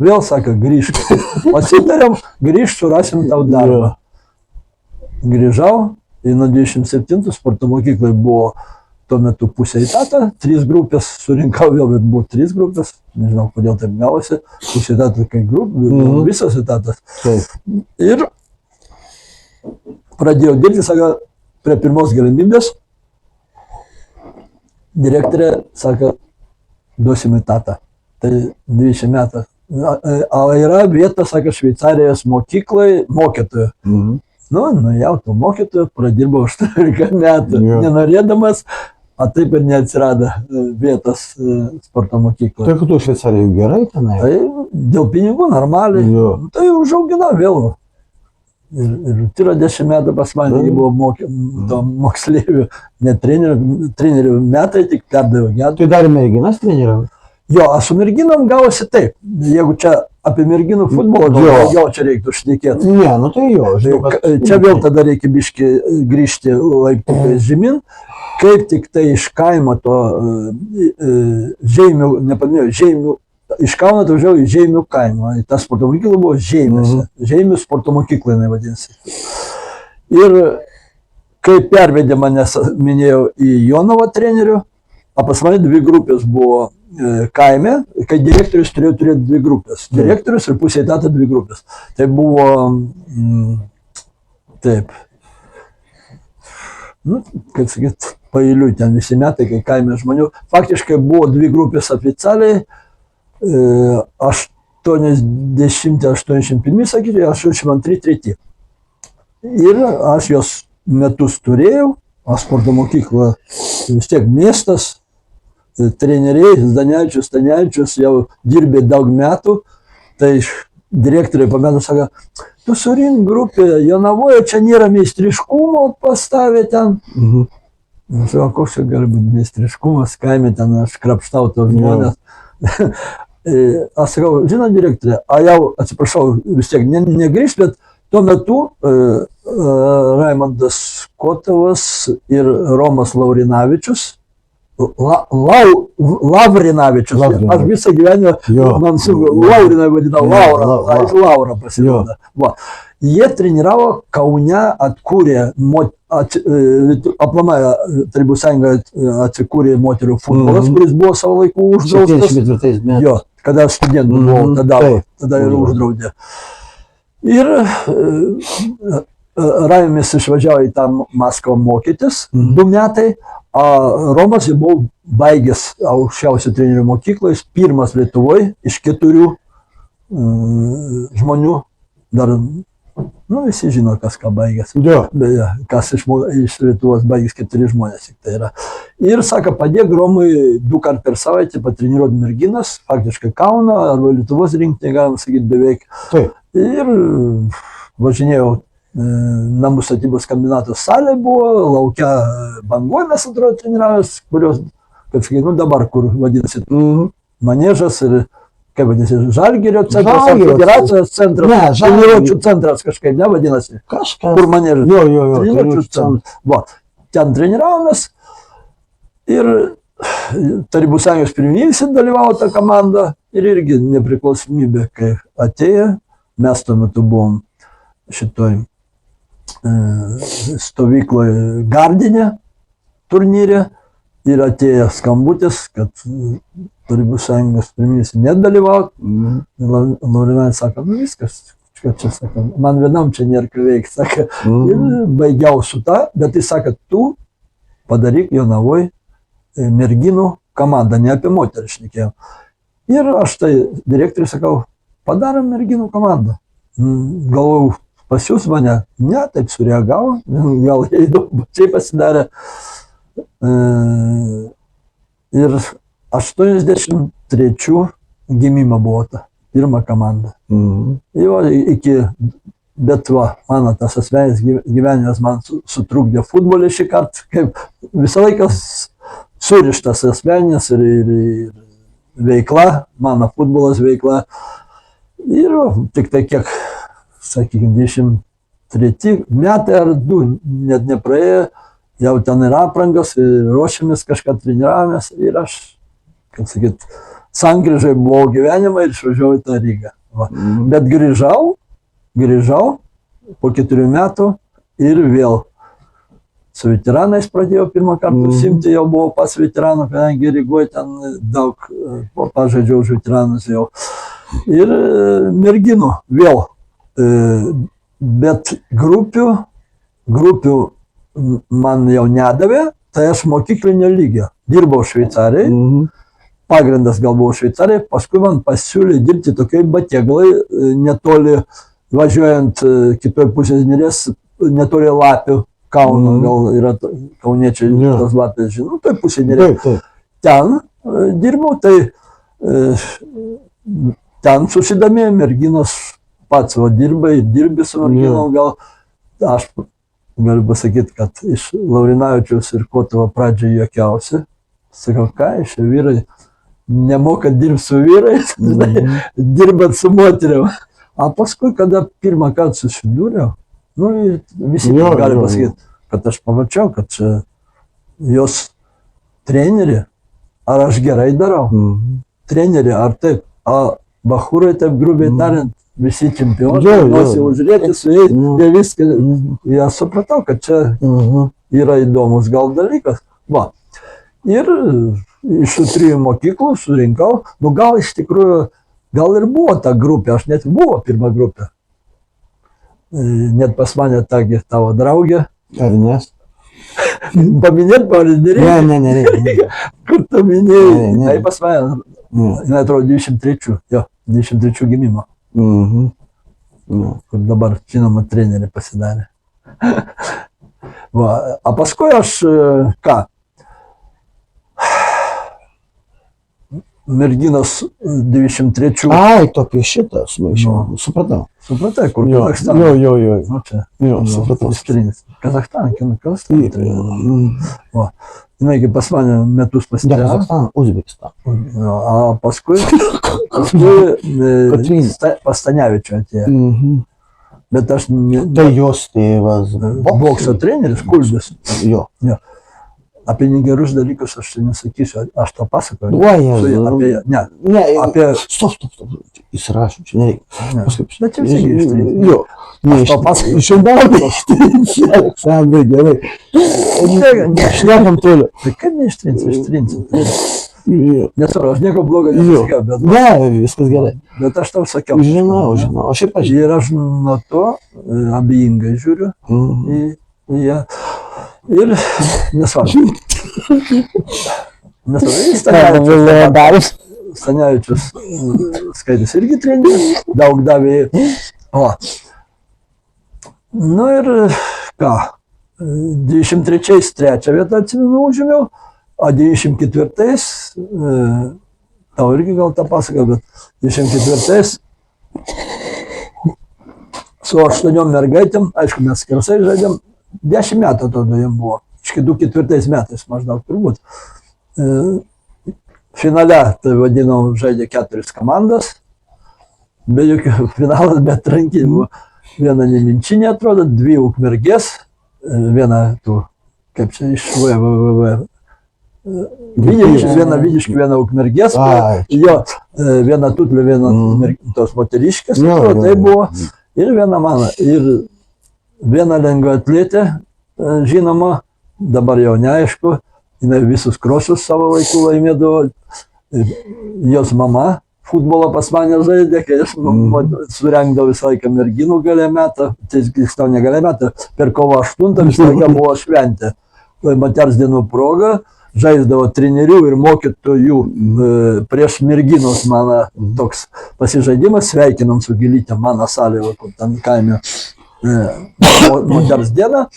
Vėl sako, grįžk. Pasitarėm, grįžk, surasim tau darbą. Grįžau, ir nuo 27 sporto mokyklai buvo tuo metu pusė etatą, 3 grupės, surinkau vėl, bet buvo 3 grupės, nežinau, kodėl taip gavosi, pusė etatą kai grupė, visas etatas. Ir pradėjau dirbti, sako, prie pirmos galimybės, direktorė sako, duosim etatą, tai 20 metų. O yra vieta, sako, Šveicarijos mokyklai mokytojų. Nuėjau to mokytojo, pradirbau 18 metų, nenorėdamas, o taip ir neatsirado vietos sporto mokykloje. Tai tu Šveicarijoje gerai tenai? Tai dėl pinigų normaliai, tai užauginau vėl. Ir 10 metų pas mane buvo moksleivių, ne trenerių metai, tik perdavau. Tai dar merginas treneriau? Jo, su merginom gavosi taip. Jeigu čia apie merginų futbolą, daugiau čia reiktų šnekėti. Ne, nu tai jo. Čia vėl tada reikia biški grįžti laiptukais žemyn. Kaip tik tai iš kaimo to Žeimių, nepaminėjau, Žeimių, iš Kauno atvažiavau į Žeimių kaimą. Ta sporto mokykla buvo Žeimiuose. Žeimių sporto mokykla jinai vadinasi. Ir kai pervedė manęs, minėjau, į Jonavą trenerių, o pas mane 2 grupės buvo kaime, kai direktorius turėjo turėti 2 grupės. Direktorius ir pusė etato 2 grupės. Tai buvo taip. Nu, kaip sakyt, pailiui ten visi metai, kai kaime žmonių. Faktiškai buvo 2 grupės oficialiai, 80-81, sakyti, 82-3. Ir aš jos metus turėjau, o sporto mokykla vis tiek miestas, treneriai, Stanevičius jau dirbė daug metų, tai direktoriai pamenu sako, tu surink grupę, Jonavoje čia nėra meistriškumo, pastavė ten. Sako, koks čia gali būti meistriškumas, kaime ten aš krapštau tos žmonės. Aš sakau, žinot direktorė, jau atsiprašau, vis tiek negrįžt, bet tuo metu Raimondas Kotovas ir Romas Laurinavičius, Lavrinavičius. Aš visą gyvenimą, man su Laurinai vadinau, Laura pasirodo. Jie treniravo Kaune, atkūrė, aplamai Tarybų sąjungoje atsikūrė moterų futbolas, kuris buvo savo laiku uždraustas. 74 metais. Jo, kada studentų buvau, tada ir uždraudė. Ir Raimis išvažiavo į tą Maskvą mokytis 2 metai, o Romas jau buvo baigęs aukščiausią trenerių mokyklą, jis pirmas Lietuvoje iš 4 žmonių, dar, visi žino, kas ką baigęs. Beje, kas iš Lietuvos baigęs 4 žmonės tik tai yra. Ir sako, padėk Romui 2 kartus per savaitę patreniruoti merginas, faktiškai Kauno arba Lietuvos rinktinė, galima sakyti, beveik. Ir važinėjau namų statybos kombinato salė buvo, laukia Bangoje mes atrodo treniravęs, kurios, kaip sakyti, dabar, kur vadinasi maniežas ir, kaip vadinasi, Žalgirio centras, federacijos centras, treniruočių centras kažkaip, ne, vadinasi. Kažkas. Kur maniežas. Treniruočių centras. Ten treniravomės ir Tarybų sąjungos pirmenybėse dalyvavo ta komanda ir irgi nepriklausomybė, kai atėjo, mes tuo metu buvom šitoj stovykloje Gardine turnyre ir atėjo skambutis, kad Tarybų sąjungos pirmenybėse nedalyvauti. Laurinai sako, viskas, čia sako, man vienam čia nėra ką veikti, sako, ir baigiau su ta, bet jis sako, tu padaryk Jonavoj merginų komandą, ne apie moterį šnekėjau. Ir aš tai direktoriui sakau, padarom merginų komandą. Galvojau, pasiūs mane, ne, taip sureagavo, gal įdomu, čia pasidarė. Ir 83 gimimo buvo ta pirma komanda. Jo, bet va, mano tas asmenis gyvenimas man sutrukdė futbolį šį kartą, kaip visą laiką surištas asmenis ir veikla, mano futbolas veikla. Ir tik tai kiek, sakykime, 23 metai ar 2 net nepraėjo, jau ten ir aprangos, ir ruošiamės kažką treniravomės ir aš, kaip sakyt, sankryžai buvau gyvenimą ir išvažiavau į tą Rygą. Bet grįžau po 4 metų ir vėl su veteranais pradėjau pirmą kartą užsiimti, jau buvau pas veteranų, kadangi Rygoje ten daug pažaidžiau už veteranus jau. Ir merginų vėl, bet grupių man jau nedavė, tai aš mokyklinio lygio. Dirbau Šveicarijai, pagrindas gal buvo Šveicarijai, paskui man pasiūlė dirbti tokiai Batėglai, netoli važiuojant kitoj pusės Neries, netoli Lapių, Kauno, gal yra kauniečiai tos Lapės žinau, toj pusė Neries. Ten dirbau, tai ten susidomėjo merginos pats, dirbi su merginom, gal aš galiu pasakyti, kad iš Laurinavičiaus ir Kotovo pradžioje juokiausi. Sakau, ką iš vyrai nemoka dirbti su vyrais, dirbant su moteriam. O paskui, kada pirmą kartą susidūriau, visi gali pasakyti, kad aš pamačiau, kad čia jos trenerį, ar aš gerai darau, trenerį, ar taip, o bachūrai taip grubiai tariant, visi čempionai, nosi užrėti su jais, jie viską, jie supratau, kad čia yra įdomus gal dalykas. Va. Ir iš tų 3 mokyklų surinkau, gal iš tikrųjų, gal ir buvo ta grupė, aš net buvo pirma grupė. Net pas mane tagi tavo draugė. Ernest. Paminėt pavardį nereikia. Ne. Kur tu minėjai? Tai pas mane, jinai atrodo 23 gimimo. Kur dabar, žinoma, trenerį pasidarė. Va, o paskui aš, ką? Merginos 23. Ai, tu apie šitą sumaišiau. Supratau. Supratai, kur Kazachstanas. Jo. Jo, supratau. Kazachstanas. Jinai pas mane metus pasidarė. Kazachstanas, Uzbekistanas. O paskui pas Stanevičių atėjo. Bet aš... Tai jos tėvas. Bokso treneris, Kulbis. Jo. Apie negerus dalykus aš čia nesakysiu, aš to pasakoju. Oi, Apie, ne, Ne, apie... stop. Įsirašau, čia nereikia. Ne. Paskui, Bet jau sėgi ištrinti. Jo. Ne, Aš tau pasakoju. Šiandien ištrinsi, Aleksandrai, gerai. Šnekam toliau. Tai kaip neištrinsi, ištrinsi. Jo. Nesvarbu, aš nieko blogo Jo. nesakiau, Ne, viskas gerai. bet aš tau sakiau. Žinau. O šiaip aš žinau. Ir aš nuo to abejingai žiūriu į ją. Ir nesvarbu. Nesvarbu, Stanevičius Skaitis irgi treneris, daug davė. O. Nu ir ką, 23-ais trečią vietą atsimenu užėmiau, o 94-ais, tau irgi gal tą pasakau, bet 24-ais su 8 mergaitėm, aišku, mes skersai žaidėm, 10 metų tada jam buvo, iš 24 metais maždaug turbūt. Finale, tai vadinau, žaidė 4 komandas, be jokių finalas, bet rankinių. Viena Neminčinė atrodo, 2 Ukmergės, viena tų, kaip čia iš VVV, viena Vidiškių, viena Ukmergės, jo, viena Tutlio, viena tos moteriškės, tai buvo, ir viena mano, ir viena lengvaatletė, žinoma, dabar jau neaišku, jinai visus krosus savo laiku laimėdavo, jos mama futbolą pas mane žaidė, kai aš surengdavau visą laiką merginų gale metą, tiksliau ne gale metą, per kovo 8 visą laiką buvo šventė. Moters dienų proga žaisdavo trenerių ir mokytojų prieš merginos mano toks pasižaidimas, sveikinam su Gilytė mano salėje, kur ten kaime moters dieną.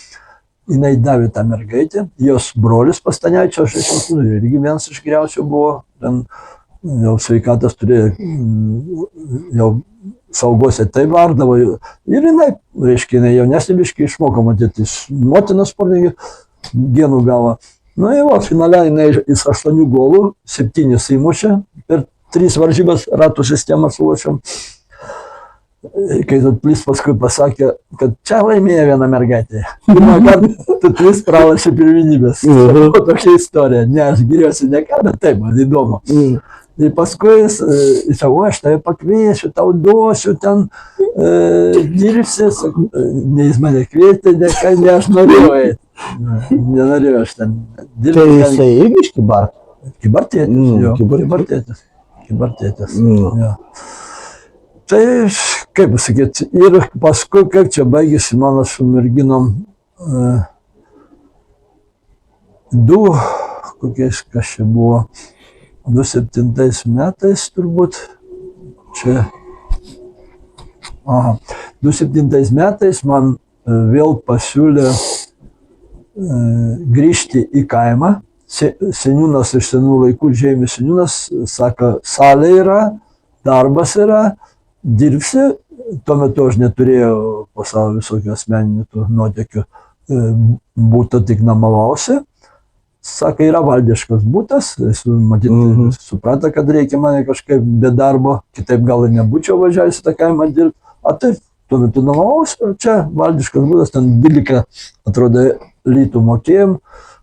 Jinai davė tą mergaitę, jos brolis Stanevičius, irgi vienas iš geriausių buvo, ten jau sveikatas turėjo, jau saugose tai vardavo. Ir jinai, reiškia, jinai jaunesnė biškį išmoko matyti iš motinos sportininkų, genų gavo. Nu ir finale jinai iš 8 golų 7 įmušė, per 3 varžybas ratų sistemą sulošiam. Kai Tutlis paskui pasakė, kad čia laimėjo viena mergaitė. Pirmą kartą Tutlis pralašė pirmenybės. O tokia istorija. Ne, aš giriuosi ne ką, bet taip, man įdomu. Ir paskui jis sako, aš tave pakviesiu, tau duosiu, ten dirbsi. Ne jis mane kvietė, ne aš norėjau eiti. Nenorėjau aš ten dirbti. Tai jisai irgi iš Kybartų? Kybartėtis, jo. Kybartėtis. Tai, kaip pasakyti, ir paskui, kaip čia baigėsi mano su merginom, 2, kokiais, kas čia buvo, 27 metais turbūt, čia, 27 metais man vėl pasiūlė grįžti į kaimą, seniūnas iš senų laikų, Žemės seniūnas, sako, salė yra, darbas yra, dirbsi, tuo metu aš neturėjau po savo visokių asmeninių nuotykių, būtų tik namavausi. Sako, yra valdiškas būtas, matyti, supranta, kad reikia mane kažkaip be darbo, kitaip gal ir nebūčiau važiavęs į tą kaimą dirbti. A taip, tuo metu namavausi, čia valdiškas būtas, ten 12, atrodo, litų mokėjom.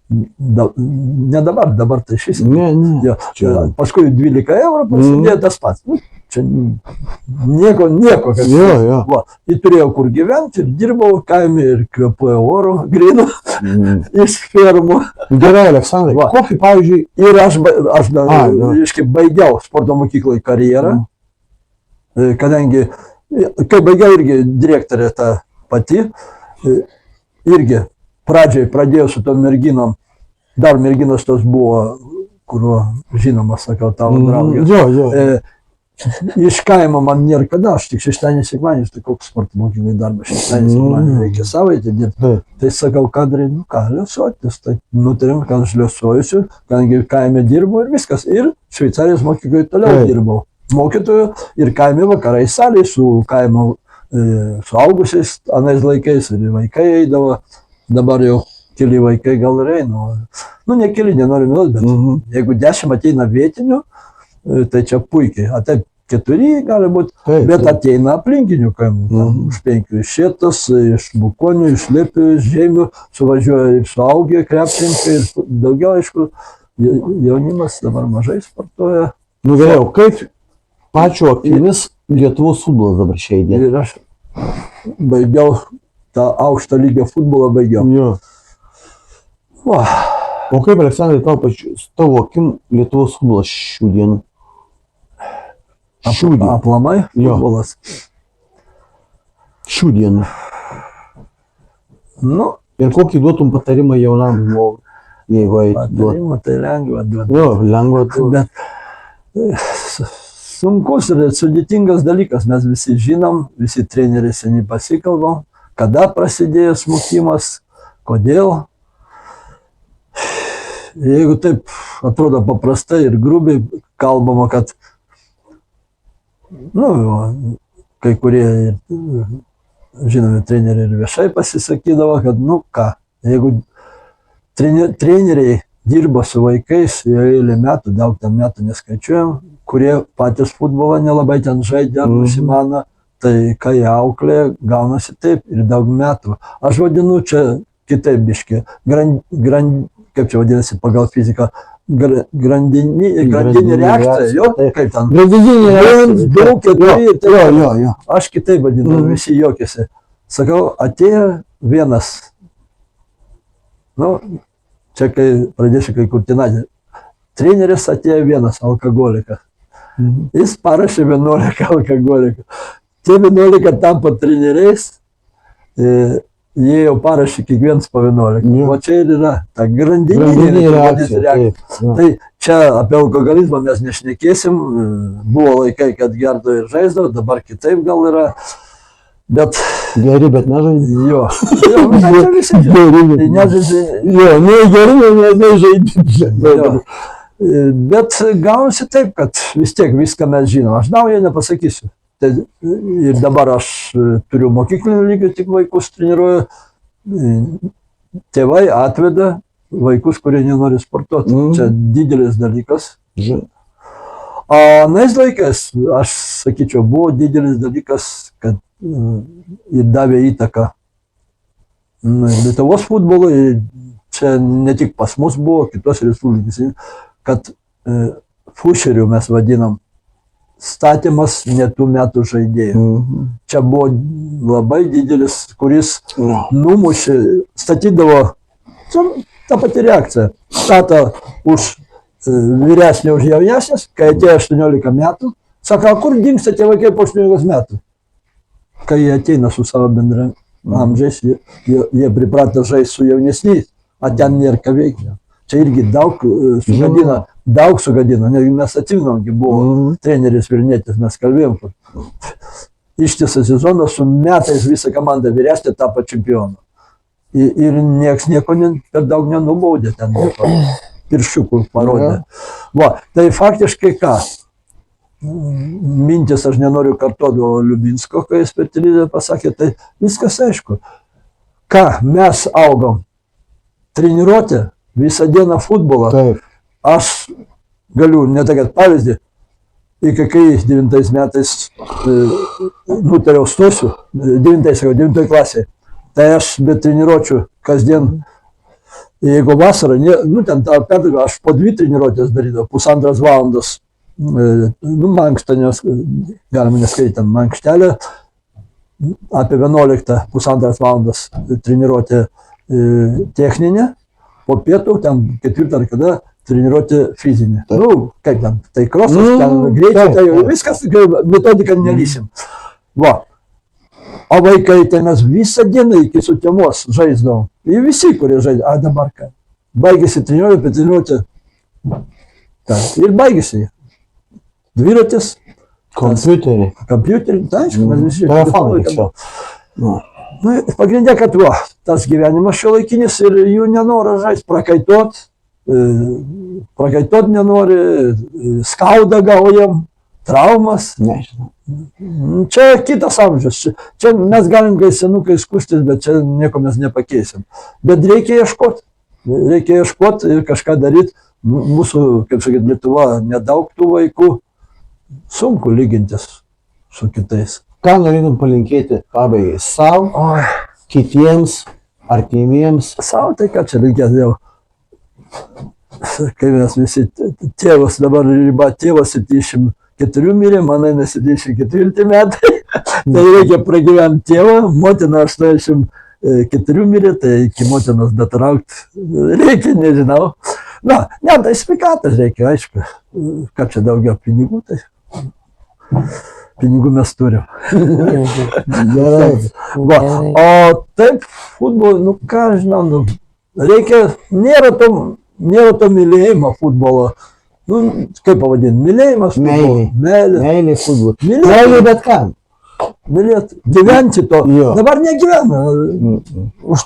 Ne dabar tai šis. Ne. Paskui 12 eurų pasidėjo tas pats. Čia nieko. Va, ir turėjau kur gyventi, ir dirbau kaime, ir kvėpuoju oro, grinu, iš fermų. Gerai, Aleksandrai, kokį, pavyzdžiui, ir aš baigiau sporto mokyklai karjerą, kadangi, kai baigiau irgi direktorė ta pati, irgi pradžiai pradėjau su tom merginom, dar merginos tos buvo, kurio žinoma, sakau, tavo draugės. Iš kaimo man nėra kada, aš tik šeštadienį sekmadienį, tai koks sporto mokyklai darbas, šeštadienį sekmadienį reikia savaitę dirbti. Tai sakau, kadrai, liusuotis, tai nutarėm, kad aš liusuojusiu, kadangi kaime dirbau ir viskas. Ir Šveicarijos mokyklai toliau dirbau. Mokytoju ir kaime vakarai salėj su kaimo suaugusiais anais laikais, ir vaikai eidavo, dabar jau keli vaikai gal ir eina. Nu, ne keli, nenoriu meluoti, bet jeigu 10 ateina vietinių, tai čia puikiai. A taip, 4 gali būti, Taip, bet taip. ateina aplinkinių kaimų. Ten už 5 iš Šitas, iš Bukonių, iš Lipių, iš Žemių, suvažiuoja ir suaugę krepšininkai, ir daugiau, aišku, jaunimas dabar mažai sportuoja. Nu gerai, o kaip pačio akimis Lietuvos futbolas dabar šiai dienai? Ir aš baigiau tą aukšto lygio futbolą, baigiau. Jo. Va, O kaip, Aleksandrai, tavo akim Lietuvos futbolas šių dienų? Šių dienų. aplamai Jo. futbolas. Šių dienų. Nu, Ir kokį duotum patarimą jaunam žmogui, jeigu duotum? patarimą tai lengva duoti. Jo, lengva duoti. Bet sunkus ir sudėtingas dalykas. Mes visi žinom, visi treneriai seniai pasikalbam, kada prasidėjo smukimas, kodėl. Jeigu taip atrodo paprastai ir grubiai kalbama, kad kai kurie žinomi treneriai ir viešai pasisakydavo, kad jeigu treneriai dirba su vaikais jau eilę metų, daug ten metų neskaičiuojam, kurie patys futbolą nelabai ten žaidžia, nusimano, tai kai auklė, gaunasi taip ir daug metų. Aš vadinu čia kitaip biški, kaip čia vadinasi pagal fiziką, grandinė reakcija, jo, kaip ten. Grandinė reakcija. Daug, keturi, Jo. aš kitaip vadinu, visi juokiasi. Sakau, atėjo vienas, čia kai pradėsiu kai kur tenai, treneris atėjo vienas alkoholikas. Jis parašė 11 alkoholikų. Tie 11 tampa treneriais, jie jau parašė kiekvienas po 11. O čia ir yra ta grandinė reakcija. Tai čia apie alkoholizmą mes nešnekėsim. Buvo laikai, kad gerdo ir žaisdavo, dabar kitaip gal yra. Bet... Geri, bet nežaidži. Jo, čia visi žaidži. Nežaidži. Jo, geri, nežaidži. Bet gaunasi taip, kad vis tiek viską mes žinom. Aš naują nepasakysiu. Ir dabar aš turiu mokyklinio lygio, tik vaikus treniruoju. Tėvai atveda vaikus, kurie nenori sportuoti. Čia didelis dalykas. O anais laikais, aš sakyčiau, buvo didelis dalykas, kad ir davė įtaką Lietuvos futbolui. Čia ne tik pas mus buvo, kitos respublikos, kad fušerių mes vadinam. Statymas ne tų metų žaidėjų. Čia buvo labai didelis, kuris numušė, statydavo, ta pati reakcija. Stato už vyresnį, už jaunesnės, kai atėjo 18 metų, sako, kur dingsta tie vaikai po 18 metų? Kai jie ateina su savo bendra amžiais, jie pripratę žaisti su jaunesniais, o ten nėra ką veikti. Čia irgi daug sugadina, negi mes atsiminam, kai buvo treneris Vilnietis, mes kalbėjom, ištisą sezoną su metais visą komandą vyresnė tapo čempionu. Ir nieks nieko per daug nenubaudė, ten nieko pirščiukų parodė. Va, tai faktiškai ką? Mintis aš nenoriu kartuoti Liubinsko, kai jis per televiziją pasakė, tai viskas aišku. Ką mes augom? Treniruotė, visą dieną futbolą. Taip. Aš galiu, netakat pavyzdį, kai 9 metais nutariau stosiu, 9 klasėje, tai aš be treniruočių kasdien, jeigu vasarą, ten tą pertrauką, aš po 2 treniruotės darydavau, 1,5 valandos, mankštą, galima neskaitant, mankštelę, apie 11, 1,5 valandos treniruotė techninė, po pietų, ten 4 ar kada, treniruotė fizinė. Kaip ten, tai krosas, ten greičiai, tai viskas, metodiką nelysim. Va. O vaikai, tai mes visą dieną iki sutemos žaisdavom. Ir visi, kurie žaidė, dabar ką. Baigėsi treniruotė, bet treniruotė. Ir baigėsi. Dviratis. Kompiuterį. Tai aišku, mes visi. Telefonai. Pagrindė, kad tas gyvenimas šiuolaikinis ir jų nenoras žaisti, prakaitot nenori, skauda gal jiem, traumas. Nežinau. Čia kitas amžius, čia mes galim kai senukai skustis, bet čia nieko mes nepakeisim. Bet reikia ieškoti ir kažką daryti. Mūsų, kaip sakyt, Lietuva nedaug tų vaikų, sunku lygintis su kitais. Ką norėtum palinkėti pabaigai savo, Oi, kitiems, artimiems? savo tai ką čia reikės jau. Kai mes visi tėvas, dabar riba tėvas 74 mirė, man eina 74 metai, tai reikia pragyventi tėvą, motina 84 mirė, tai iki motinos datraukti reikia, nežinau. Na, ne, tai sveikatas reikia, aišku, ką čia daugiau pinigų, tai pinigų mes turim. Gerai. Va. O taip, futbol, nu ką žinau, nu, reikia, nėra to mylėjimo futbolo. Nu, kaip pavadinti, mylėjimas futbolo. Meilė. Meilė futbolui. Mylėti. Meilė bet kam. Mylėti, gyventi to. Jo. Dabar negyvena. Už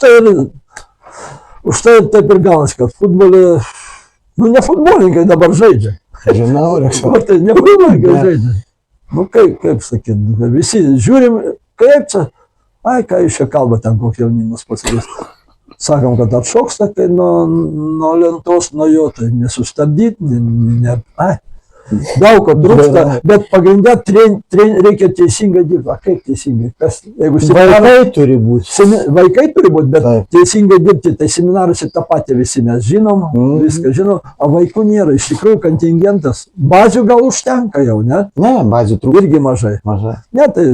tai taip ir gaunasi, kad futbolė, nu ne futbolininkai dabar žaidžia. Žinau, Aleksandrai. Tai ne futbolininkai žaidžia. Nu kaip sakyti, visi žiūrim, kaip čia, ai ką jūs čia kalba ten, koks jaunimas pasakys. Sakom, kad atšoksta, kai nuo lentos, nuo jo, tai nesustabdyti, ai. Daug ko trūksta, bet pagrindę reikia teisingai dirbti. Kaip teisingai? Kas, jeigu Vaikai turi būti. Vaikai turi būti, bet Taip. teisingai dirbti, tai seminaruose tą patį visi mes žinom, viską žinom, o vaikų nėra. Iš tikrųjų, kontingentas, bazių gal užtenka jau, ne? Ne, bazė trūksta. Irgi mažai. Mažai. Ne, tai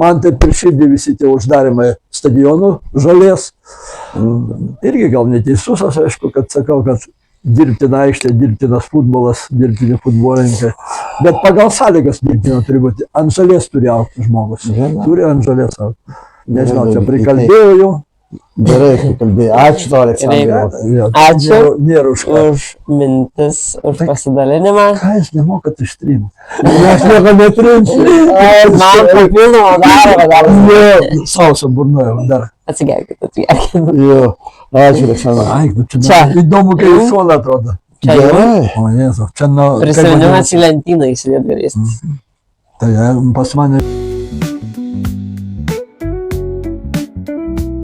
man taip ir širdį visi tie uždarimai stadionų žalės. Irgi gal neteisus, aš aišku, kad sakau, kad dirbtina aikštė, dirbtinas futbolas, dirbtini futbolininkai. Bet pagal sąlygas dirbtina turi būti. Ant žalės turi augti žmogus. Žinoma. Turi ant žalės augti. Nežinau, čia Gerai, prikalbėjau jau. Gerai, kaip kalbėjai. Ačiū tau, Aleksandrai. Jo, Ačiū. Nėra už ką. Už mintis, už pasidalinimą. Ką jūs nemokat ištrinti? Aš nieko netrinsiu. Man papildomą darbą. Sausą burnoju dar. Atsigerkit. Jo. Ačiū, Aleksandrai. Ai, nu čia Čia. įdomu, kai jūs suola atrodo. Čia jau Gerai. O, Jėzau, čia nuo... prisiminimas į lentyną įsidėt galėsit. Tai pas mane